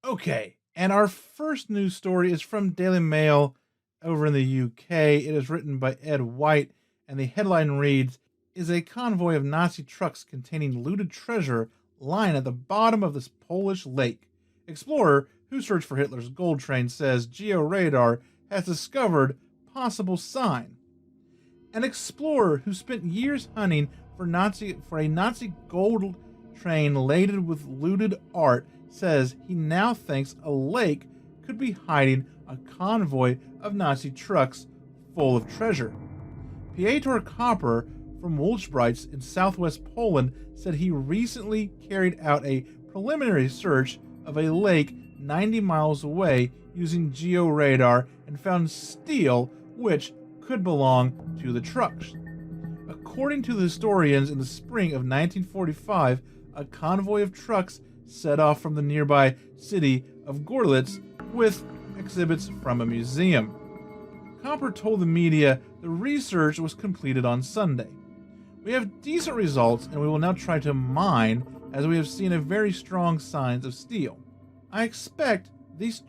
Okay, and our first news story is from Daily Mail over in the UK. It is written by Ed White, and the headline reads, "Is a convoy of Nazi trucks containing looted treasure lying at the bottom of this Polish lake. Explorer who searched for Hitler's gold train says georadar has discovered possible sign." An explorer who spent years hunting for a Nazi gold train laden with looted art says he now thinks a lake could be hiding a convoy of Nazi trucks full of treasure. Piotr Koper from Wolszbrights in southwest Poland said he recently carried out a preliminary search of a lake 90 miles away using georadar and found steel which could belong to the trucks. According to the historians, in the spring of 1945, a convoy of trucks set off from the nearby city of Gorlitz with exhibits from a museum. Copper told the media the research was completed on Sunday. "We have decent results and we will now try to mine as we have seen a very strong signs of steel. I expect these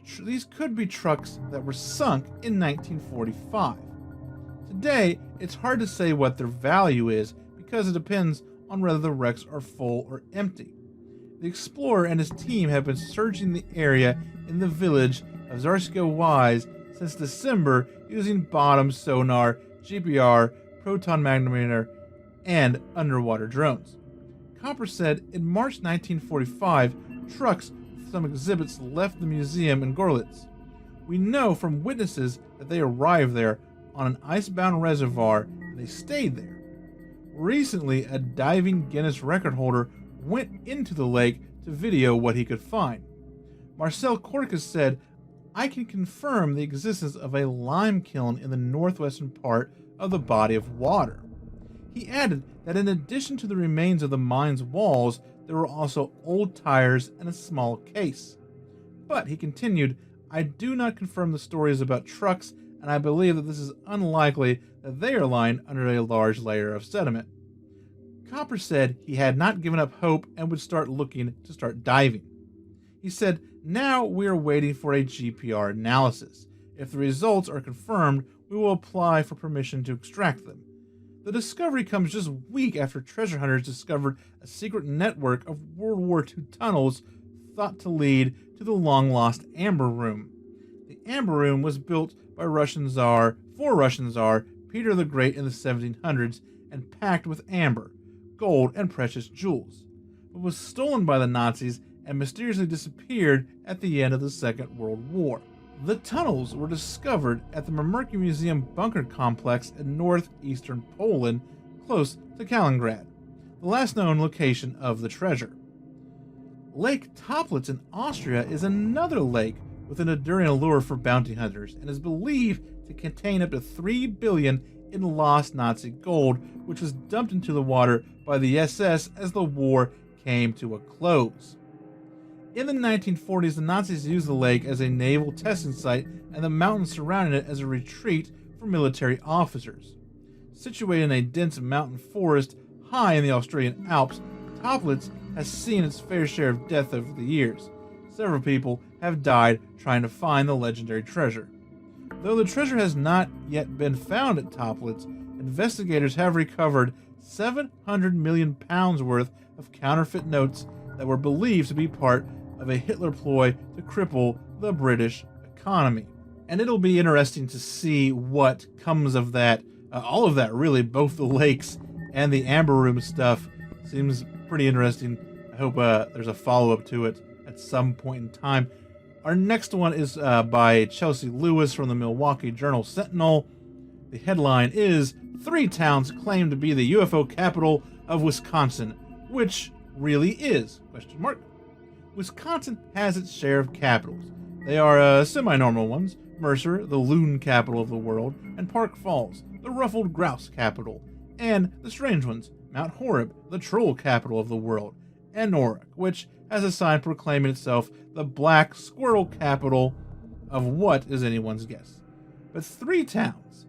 could be trucks that were sunk in 1945. Today, it's hard to say what their value is because it depends on whether the wrecks are full or empty. The explorer and his team have been searching the area in the village of Zarsko Wise since December using bottom sonar, GPR, proton magnetometer, and underwater drones." Copper said in March 1945, trucks with some exhibits left the museum in Gorlitz. "We know from witnesses that they arrived there on an icebound reservoir and they stayed there. Recently, a diving Guinness record holder went into the lake to video what he could find. Marcel Corcus said, "I can confirm the existence of a lime kiln in the northwestern part of the body of water." He added that in addition to the remains of the mine's walls, there were also old tires and a small case. But he continued, "I do not confirm the stories about trucks, and I believe that this is unlikely that they are lying under a large layer of sediment." Copper said he had not given up hope and would start diving. He said, "Now we are waiting for a GPR analysis. If the results are confirmed, we will apply for permission to extract them." The discovery comes just a week after treasure hunters discovered a secret network of World War II tunnels thought to lead to the long-lost Amber Room. The Amber Room was built by Russian Tsar Peter the Great in the 1700s and packed with amber, gold, and precious jewels, but was stolen by the Nazis and mysteriously disappeared at the end of the Second World War. The tunnels were discovered at the Mamerki Museum bunker complex in northeastern Poland, close to Kaliningrad. the last known location of the treasure. Lake Toplitz in Austria is another lake with an enduring allure for bounty hunters and is believed to contain up to 3 billion in lost Nazi gold, which was dumped into the water by the SS as the war came to a close. In the 1940s, the Nazis used the lake as a naval testing site and the mountains surrounding it as a retreat for military officers. Situated in a dense mountain forest high in the Australian Alps, Toplitz has seen its fair share of death over the years. Several people have died trying to find the legendary treasure. Though the treasure has not yet been found at Toplitz, investigators have recovered 700 million pounds worth of counterfeit notes that were believed to be part of a Hitler ploy to cripple the British economy. And it'll be interesting to see what comes of that. All of that, really, both the lakes and the Amber Room stuff seems pretty interesting. I hope there's a follow-up to it at some point in time. Our next one is by Chelsea Lewis from the Milwaukee Journal-Sentinel. The headline is, 3 towns claim to be the UFO capital of Wisconsin, which really is, ? Wisconsin has its share of capitals. They are semi-normal ones: Mercer, the loon capital of the world, and Park Falls, the ruffled grouse capital, and the strange ones, Mount Horeb, the troll capital of the world, and Norik, which has a sign proclaiming itself the black squirrel capital of what is anyone's guess. But 3 towns,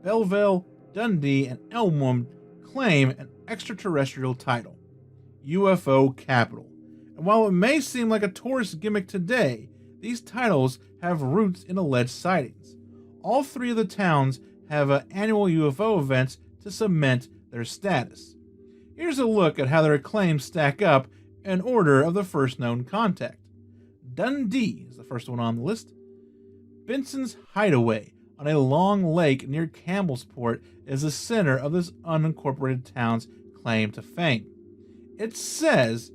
Belleville, Dundee, and Elmwood, claim an extraterrestrial title, UFO capital. And while it may seem like a tourist gimmick today, these titles have roots in alleged sightings. All 3 of the towns have annual UFO events to cement their status. Here's a look at how their claims stack up in order of the first known contact. Dundee is the first one on the list. Benson's Hideaway on a long lake near Campbellsport is the center of this unincorporated town's claim to fame. It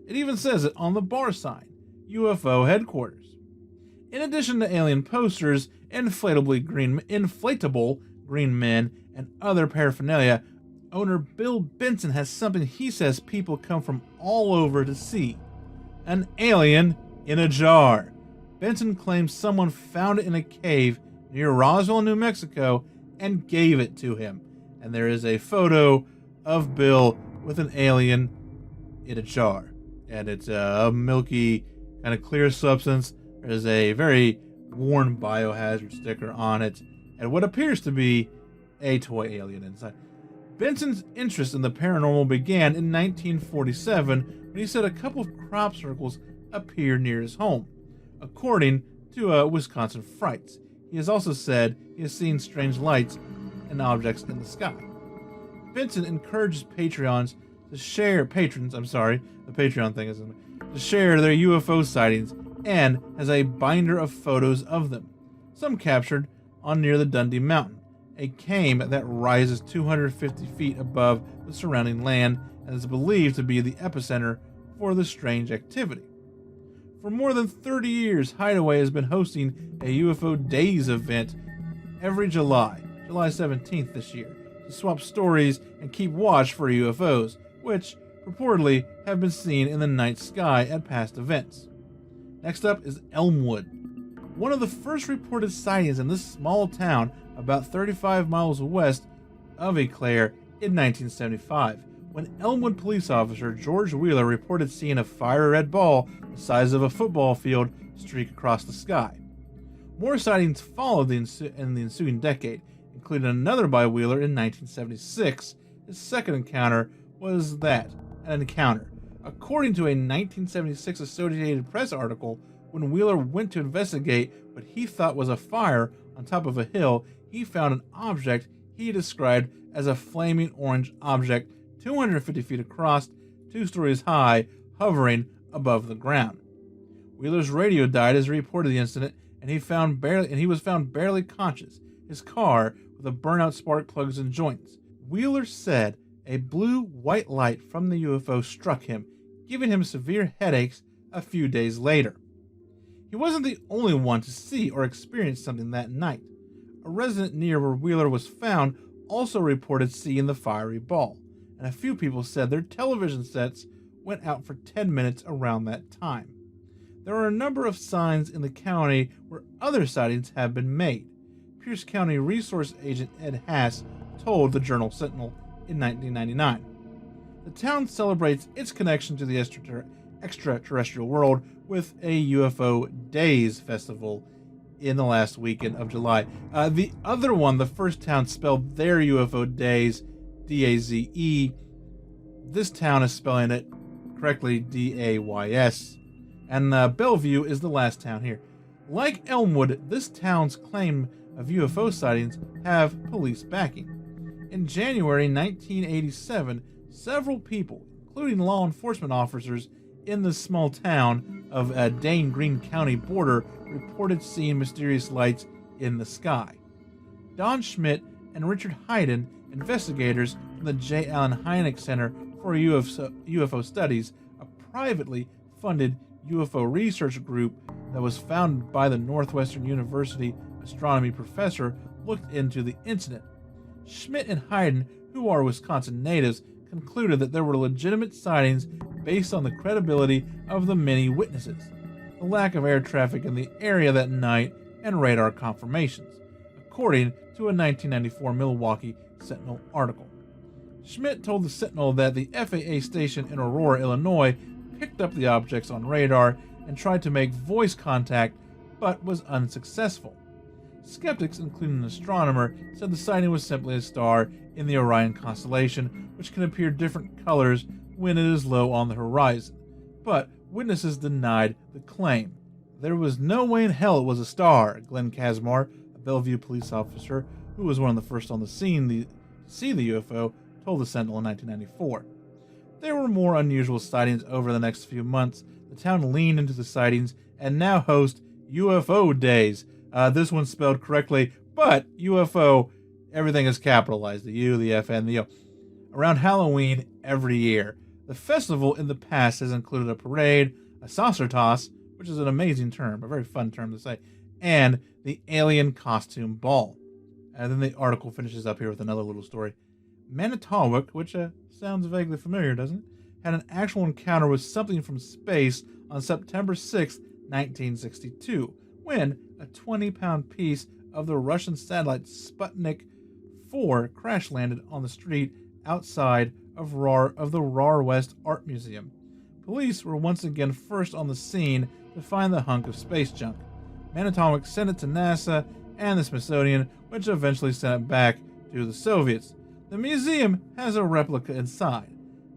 even says it on the bar sign, UFO headquarters. In addition to alien posters, inflatable green men, and other paraphernalia, owner Bill Benson has something he says people come from all over to see: an alien in a jar. Benson claims someone found it in a cave near Roswell, New Mexico, and gave it to him. And there is a photo of Bill with an alien in a jar. And it's a milky, kind of clear substance. There's a very worn biohazard sticker on it, and what appears to be a toy alien inside. Benson's interest in the paranormal began in 1947 when he said a couple of crop circles appeared near his home, according to Wisconsin Frights. He has also said he has seen strange lights and objects in the sky. Benson encourages patrons to share their UFO sightings and has a binder of photos of them, some captured on near the Dundee Mountain, a came that rises 250 feet above the surrounding land and is believed to be the epicenter for the strange activity. For more than 30 years, Hideaway has been hosting a UFO Days event every July 17th this year, to swap stories and keep watch for UFOs, which purportedly have been seen in the night sky at past events. Next up is Elmwood, one of the first reported sightings in this small town about 35 miles west of Eau Claire in 1975, when Elmwood police officer George Wheeler reported seeing a fiery red ball the size of a football field streak across the sky. More sightings followed in the ensuing decade, including another by Wheeler in 1976. His second encounter was an encounter. According to a 1976 Associated Press article, when Wheeler went to investigate what he thought was a fire on top of a hill, he found an object he described as a flaming orange object 250 feet across, 2 stories high, hovering above the ground. Wheeler's radio died as he reported the incident, and he was found barely conscious, his car with a burnout spark plugs and joints. Wheeler said a blue-white light from the UFO struck him, giving him severe headaches a few days later. He wasn't the only one to see or experience something that night. A resident near where Wheeler was found also reported seeing the fiery ball, and and a few people said their television sets went out for 10 minutes around that time. There are a number of signs in the county where other sightings have been made. Pierce County Resource Agent Ed Haas told the Journal Sentinel in 1999. The town celebrates its connection to the extraterrestrial world with a UFO Days festival in the last weekend of July. The other one, the first town spelled their UFO Days D-A-Z-E. This town is spelling it correctly D-A-Y-S. And Bellevue is the last town here. Like Elmwood, this town's claim of UFO sightings have police backing. In January 1987, several people, including law enforcement officers in the small town of Dane Green County border, reported seeing mysterious lights in the sky. Don Schmidt and Richard Hayden, investigators from the J. Allen Hynek Center for UFO Studies, a privately funded UFO research group that was founded by the Northwestern University astronomy professor, looked into the incident. Schmidt and Hayden, who are Wisconsin natives, concluded that there were legitimate sightings based on the credibility of the many witnesses, the lack of air traffic in the area that night, and radar confirmations, according to a 1994 Milwaukee Sentinel article. Schmidt told the Sentinel that the FAA station in Aurora, Illinois, picked up the objects on radar and tried to make voice contact, but was unsuccessful. Skeptics, including an astronomer, said the sighting was simply a star in the Orion constellation, which can appear different colors when it is low on the horizon. But witnesses denied the claim. There was no way in hell it was a star, Glenn Kazmar, a Bellevue police officer who was one of the first on the scene to see the UFO, told the Sentinel in 1994. There were more unusual sightings over the next few months. The town leaned into the sightings and now hosts UFO Days. This one's spelled correctly, but UFO, everything is capitalized, the U, the F, and the O. Around Halloween every year. The festival in the past has included a parade, a saucer toss, which is an amazing term, a very fun term to say, and the alien costume ball. And then the article finishes up here with another little story. Manitowoc, which sounds vaguely familiar, doesn't it, had an actual encounter with something from space on September 6, 1962, when a 20-pound piece of the Russian satellite Sputnik 4 crash-landed on the street outside of the RAR West Art Museum. Police were once again first on the scene to find the hunk of space junk. Manitowoc sent it to NASA and the Smithsonian, which eventually sent it back to the Soviets. The museum has a replica inside.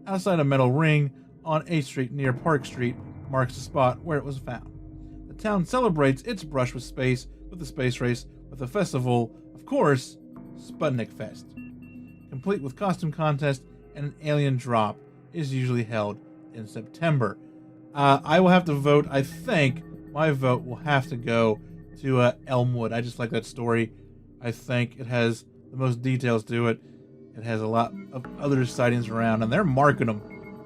Outside a metal ring on 8th Street near Park Street marks the spot where it was found. The town celebrates its brush with space with the space race with a festival, of course, Sputnik Fest. Complete with costume contest and an alien drop, is usually held in September. I will have to vote. I think my vote will have to go to Elmwood. I just like that story. I think it has the most details to it. It has a lot of other sightings around, and they're marking them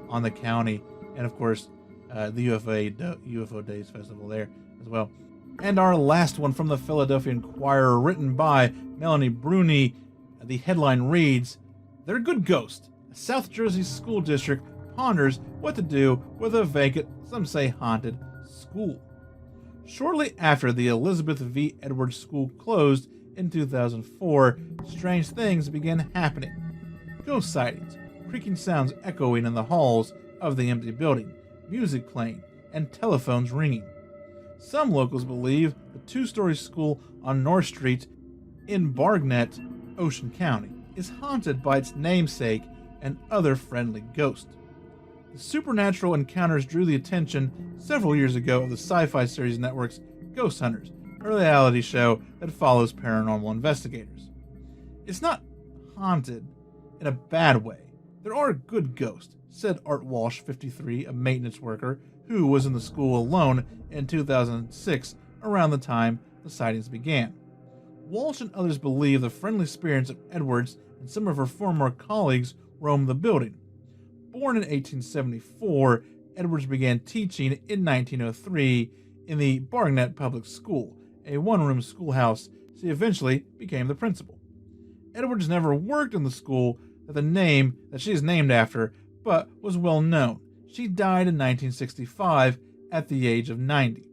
on the county. And of course, the UFO Days Festival there as well. And our last one from the Philadelphia Inquirer, written by Melanie Bruni. The headline reads, "They're good ghost. A South Jersey school district ponders what to do with a vacant, some say haunted, school." Shortly after the Elizabeth V. Edwards School closed in 2004, strange things began happening. Ghost sightings, creaking sounds echoing in the halls of the empty building, music playing, and telephones ringing. Some locals believe the two-story school on North Street in Barnett, Ocean County, is haunted by its namesake and other friendly ghosts. The supernatural encounters drew the attention several years ago of the Sci-Fi Series Network's Ghost Hunters, a reality show that follows paranormal investigators. It's not haunted in a bad way. There are good ghosts, said Art Walsh, 53, a maintenance worker who was in the school alone in 2006, around the time the sightings began. Walsh and others believe the friendly spirits of Edwards and some of her former colleagues roam the building. Born in 1874, Edwards began teaching in 1903 in the Barnett Public School, a one-room schoolhouse. She eventually became the principal. Edwards never worked in the school that the name that she is named after, but was well known. She died in 1965 at the age of 90.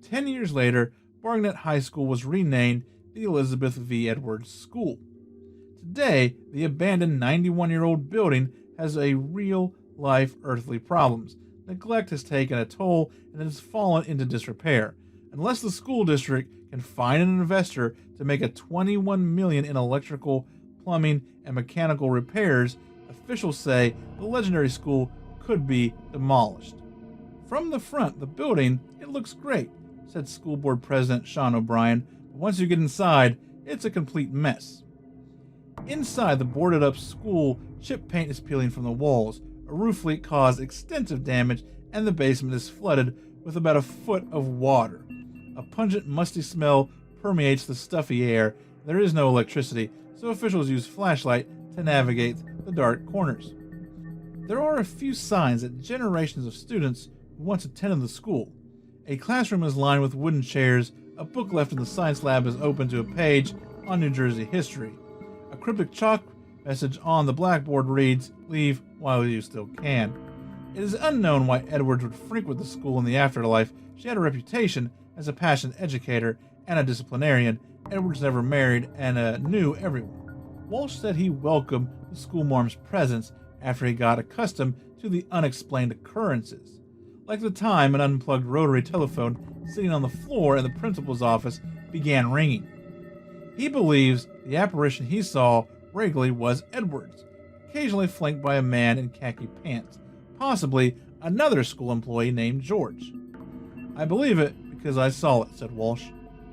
10 years later, Barnett High School was renamed the Elizabeth V. Edwards School. Today, the abandoned 91-year-old building has a real-life earthly problems. Neglect has taken a toll and it has fallen into disrepair. Unless the school district can find an investor to make a $21 million in electrical, plumbing, and mechanical repairs, officials say the legendary school could be demolished. From the front, the building, it looks great, said school board president Sean O'Brien, but once you get inside, it's a complete mess. Inside the boarded-up school, chip paint is peeling from the walls, a roof leak caused extensive damage, and the basement is flooded with about a foot of water. A pungent, musty smell permeates the stuffy air. There is no electricity, so officials use flashlight to navigate the dark corners. There are a few signs that generations of students who once attended the school. A classroom is lined with wooden chairs, a book left in the science lab is open to a page on New Jersey history. A cryptic chalk message on the blackboard reads, "Leave while you still can." It is unknown why Edwards would frequent the school in the afterlife. She had a reputation as a passionate educator and a disciplinarian. Edwards never married and knew everyone. Walsh said he welcomed the schoolmarm's presence after he got accustomed to the unexplained occurrences. Like the time an unplugged rotary telephone sitting on the floor in the principal's office began ringing. He believes the apparition he saw regularly was Edwards, occasionally flanked by a man in khaki pants, possibly another school employee named George. "I believe it because I saw it," said Walsh.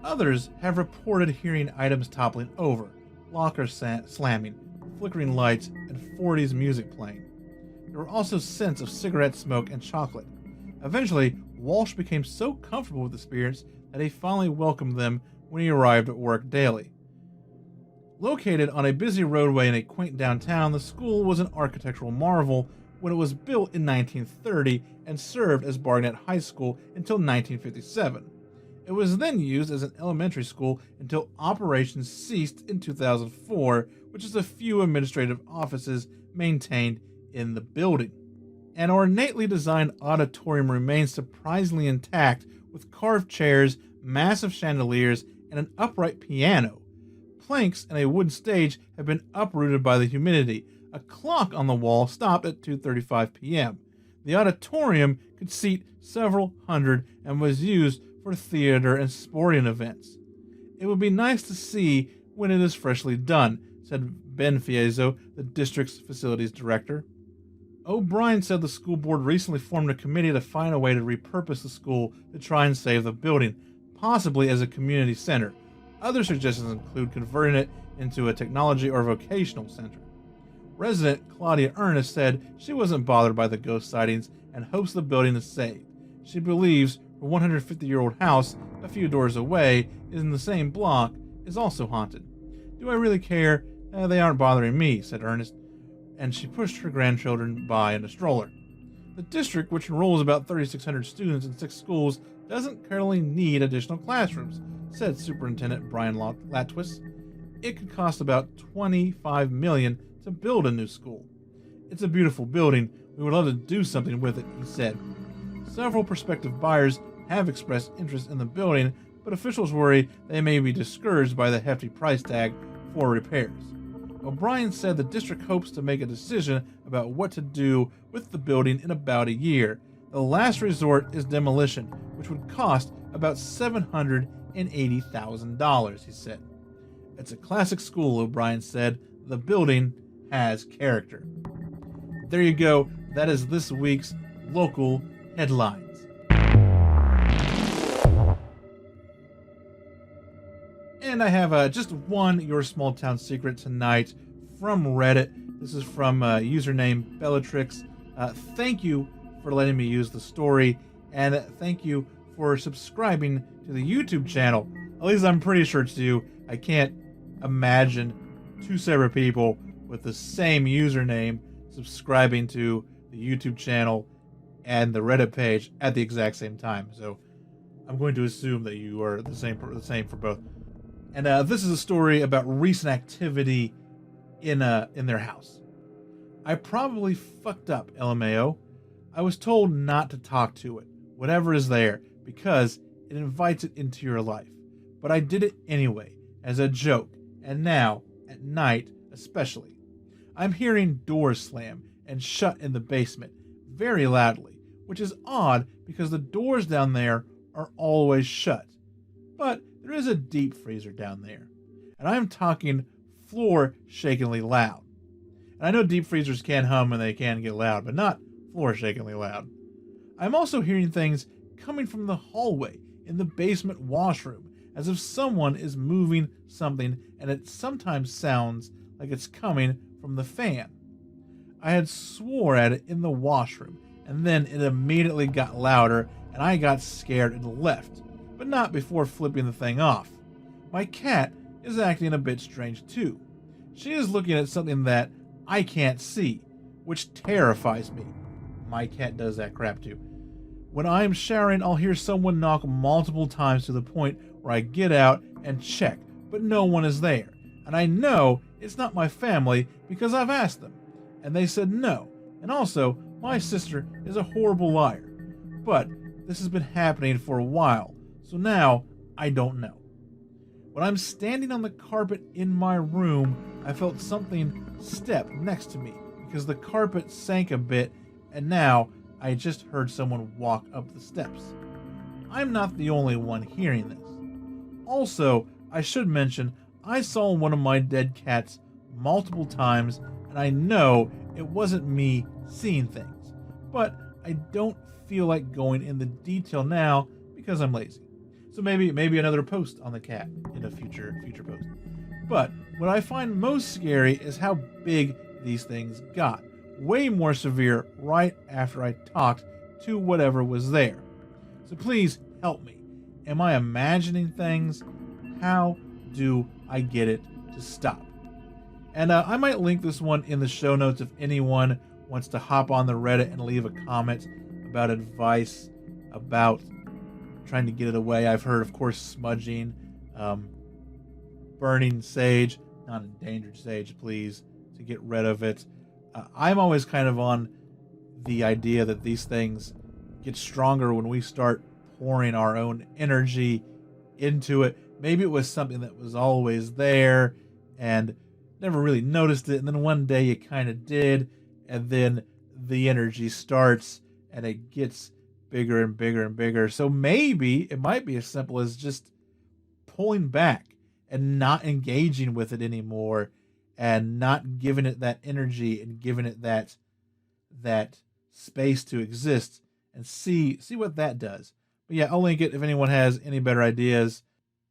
Others have reported hearing items toppling over, lockers slamming, flickering lights, and 40s music playing. There were also scents of cigarette smoke and chocolate. Eventually, Walsh became so comfortable with the spirits that he finally welcomed them when he arrived at work daily. Located on a busy roadway in a quaint downtown, the school was an architectural marvel when it was built in 1930 and served as Barnett High School until 1957. It was then used as an elementary school until operations ceased in 2004, which is a few administrative offices maintained in the building. An ornately designed auditorium remains surprisingly intact with carved chairs, massive chandeliers, and an upright piano. Planks and a wooden stage have been uprooted by the humidity. A clock on the wall stopped at 2:35 p.m. The auditorium could seat several hundred and was used for theater and sporting events. "It would be nice to see when it is freshly done," said Ben Fiezo, the district's facilities director. O'Brien said the school board recently formed a committee to find a way to repurpose the school to try and save the building, possibly as a community center. Other suggestions include converting it into a technology or vocational center. Resident Claudia Ernest said she wasn't bothered by the ghost sightings and hopes the building is saved. She believes her 150-year-old house, a few doors away, in the same block, is also haunted. "Do I really care? They aren't bothering me," said Ernest, and she pushed her grandchildren by in a stroller. The district, which enrolls about 3,600 students in 6 schools, doesn't currently need additional classrooms, said Superintendent Brian Latwis. It could cost about $25 million to build a new school. "It's a beautiful building. We would love to do something with it," he said. Several prospective buyers have expressed interest in the building, but officials worry they may be discouraged by the hefty price tag for repairs. O'Brien said the district hopes to make a decision about what to do with the building in about a year. The last resort is demolition, which would cost about $780,000, he said. "It's a classic school," O'Brien said. "The building has character." There you go. That is this week's local headlines. And I have just one Your Small Town Secret tonight from Reddit. This is from username Bellatrix. Thank you for letting me use the story, and thank you for subscribing to the YouTube channel. At least I'm pretty sure it's you. I can't imagine 2 separate people with the same username subscribing to the YouTube channel and the Reddit page at the exact same time. So I'm going to assume that you are the same for both. And this is a story about recent activity in their house. I probably fucked up, LMAO. I was told not to talk to it, whatever is there, because it invites it into your life. But I did it anyway, as a joke, and now, at night especially. I'm hearing doors slam and shut in the basement, very loudly, which is odd because the doors down there are always shut. But there is a deep freezer down there, and I'm talking floor-shakingly loud. And I know deep freezers can hum and they can get loud, but not floor-shakingly loud. I'm also hearing things coming from the hallway in the basement washroom, as if someone is moving something, and it sometimes sounds like it's coming from the fan. I had swore at it in the washroom, and then it immediately got louder, and I got scared and left, but not before flipping the thing off. My cat is acting a bit strange too. She is looking at something that I can't see, which terrifies me. My cat does that crap too. When I'm showering, I'll hear someone knock multiple times to the point where I get out and check, but no one is there. And I know it's not my family because I've asked them, and they said no. And also, my sister is a horrible liar. But this has been happening for a while, so now I don't know. When I'm standing on the carpet in my room, I felt something step next to me because the carpet sank a bit, and now I just heard someone walk up the steps. I'm not the only one hearing this. Also, I should mention, I saw one of my dead cats multiple times, and I know it wasn't me seeing things, but I don't feel like going into detail now because I'm lazy. So maybe another post on the cat in a future post. But what I find most scary is how big these things got. Way more severe right after I talked to whatever was there. So please help me. Am I imagining things? How do I get it to stop? And I might link this one in the show notes if anyone wants to hop on the Reddit and leave a comment about advice about trying to get it away. I've heard, of course, smudging, burning sage, not endangered sage, please, to get rid of it. I'm always kind of on the idea that these things get stronger when we start pouring our own energy into it. Maybe it was something that was always there and never really noticed it, and then one day you kind of did, and then the energy starts and it gets bigger and bigger and bigger. So maybe it might be as simple as just pulling back and not engaging with it anymore, and not giving it that energy and giving it that space to exist, and see what that does. But yeah, I'll link it if anyone has any better ideas.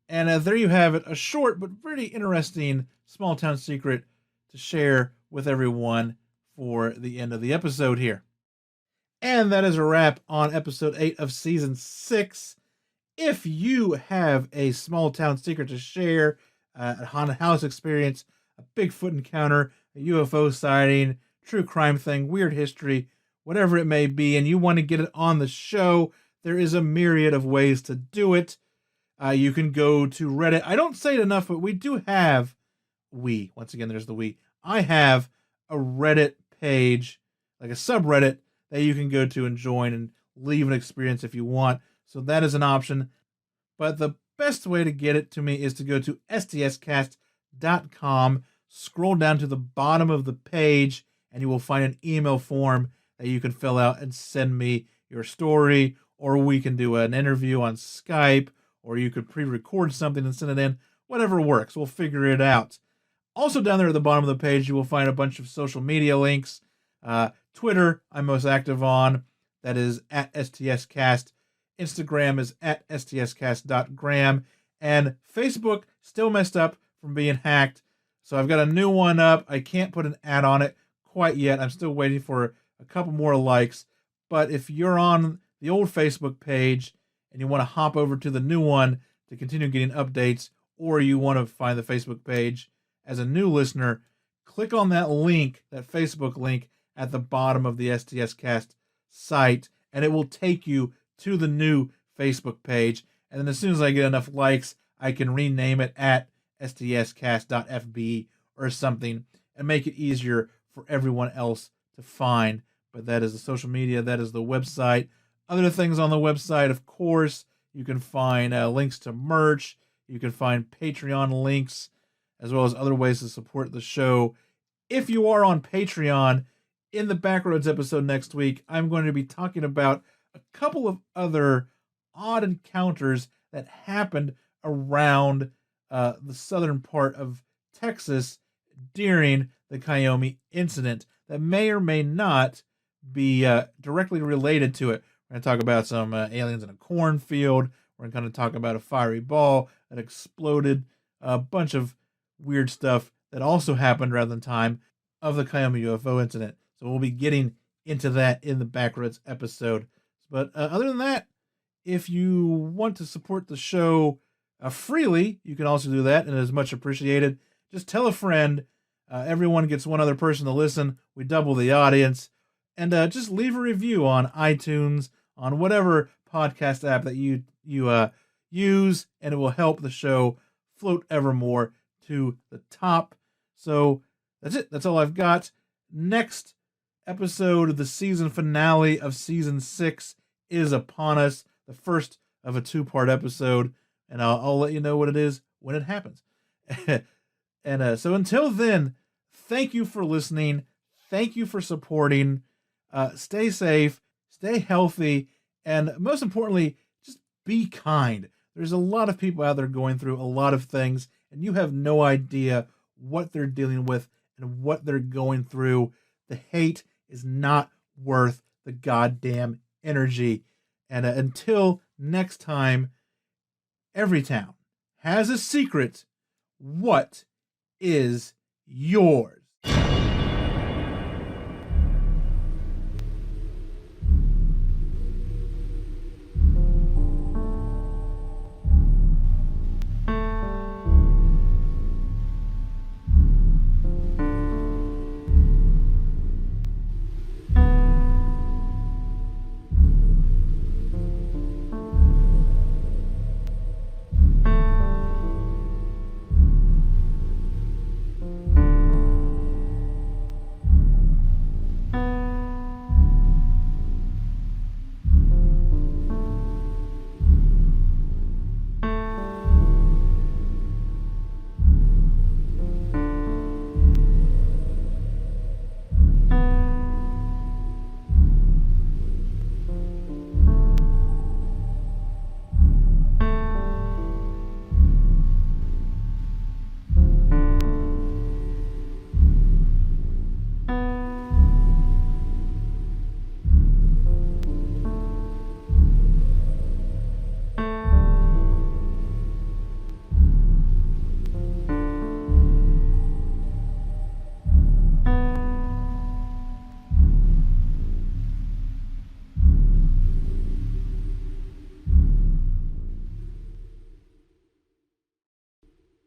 And there you have it, a short but pretty interesting small town secret to share with everyone for the end of the episode here. And that is a wrap on episode 8 of season 6. If you have a small town secret to share, a haunted house experience, a Bigfoot encounter, a UFO sighting, true crime thing, weird history, whatever it may be, and you want to get it on the show, there is a myriad of ways to do it. You can go to Reddit. I don't say it enough, but we do have, once again, there's the we. I have a Reddit page, like a subreddit, that you can go to and join and leave an experience if you want. So that is an option. But the best way to get it to me is to go to stscast.com, scroll down to the bottom of the page, and you will find an email form that you can fill out and send me your story, or we can do an interview on Skype, or you could pre-record something and send it in. Whatever works, we'll figure it out. Also down there at the bottom of the page, you will find a bunch of social media links. Twitter, I'm most active on. That is at STScast. Instagram is at stscast.gram. And Facebook, still messed up from being hacked. So I've got a new one up. I can't put an ad on it quite yet. I'm still waiting for a couple more likes. But if you're on the old Facebook page and you want to hop over to the new one to continue getting updates, or you want to find the Facebook page as a new listener, click on that link, that Facebook link at the bottom of the STScast site, and it will take you to the new Facebook page. And then as soon as I get enough likes, I can rename it at stscast.fb or something and make it easier for everyone else to find. But that is the social media, that is the website. Other things on the website, of course, you can find links to merch, you can find Patreon links, as well as other ways to support the show. If you are on Patreon, in the Backroads episode next week, I'm going to be talking about a couple of other odd encounters that happened around the southern part of Texas during the Coyome incident that may or may not be directly related to it. We're going to talk about some aliens in a cornfield. We're going to talk about a fiery ball that exploded, a bunch of weird stuff that also happened around the time of the Coyome UFO incident. So we'll be getting into that in the Backroads episode. But other than that, if you want to support the show freely, you can also do that, and it is much appreciated. Just tell a friend. Everyone gets one other person to listen. We double the audience. And just leave a review on iTunes, on whatever podcast app that you use, and it will help the show float ever more to the top. So that's it. That's all I've got. Next episode of the season finale of season 6 is upon us. The first of a 2-part episode, and I'll let you know what it is when it happens. And so until then, thank you for listening. Thank you for supporting. Stay safe, stay healthy, and most importantly, just be kind. There's a lot of people out there going through a lot of things, and you have no idea what they're dealing with and what they're going through. The hate is not worth the goddamn energy. And until next time, every town has a secret. What is yours?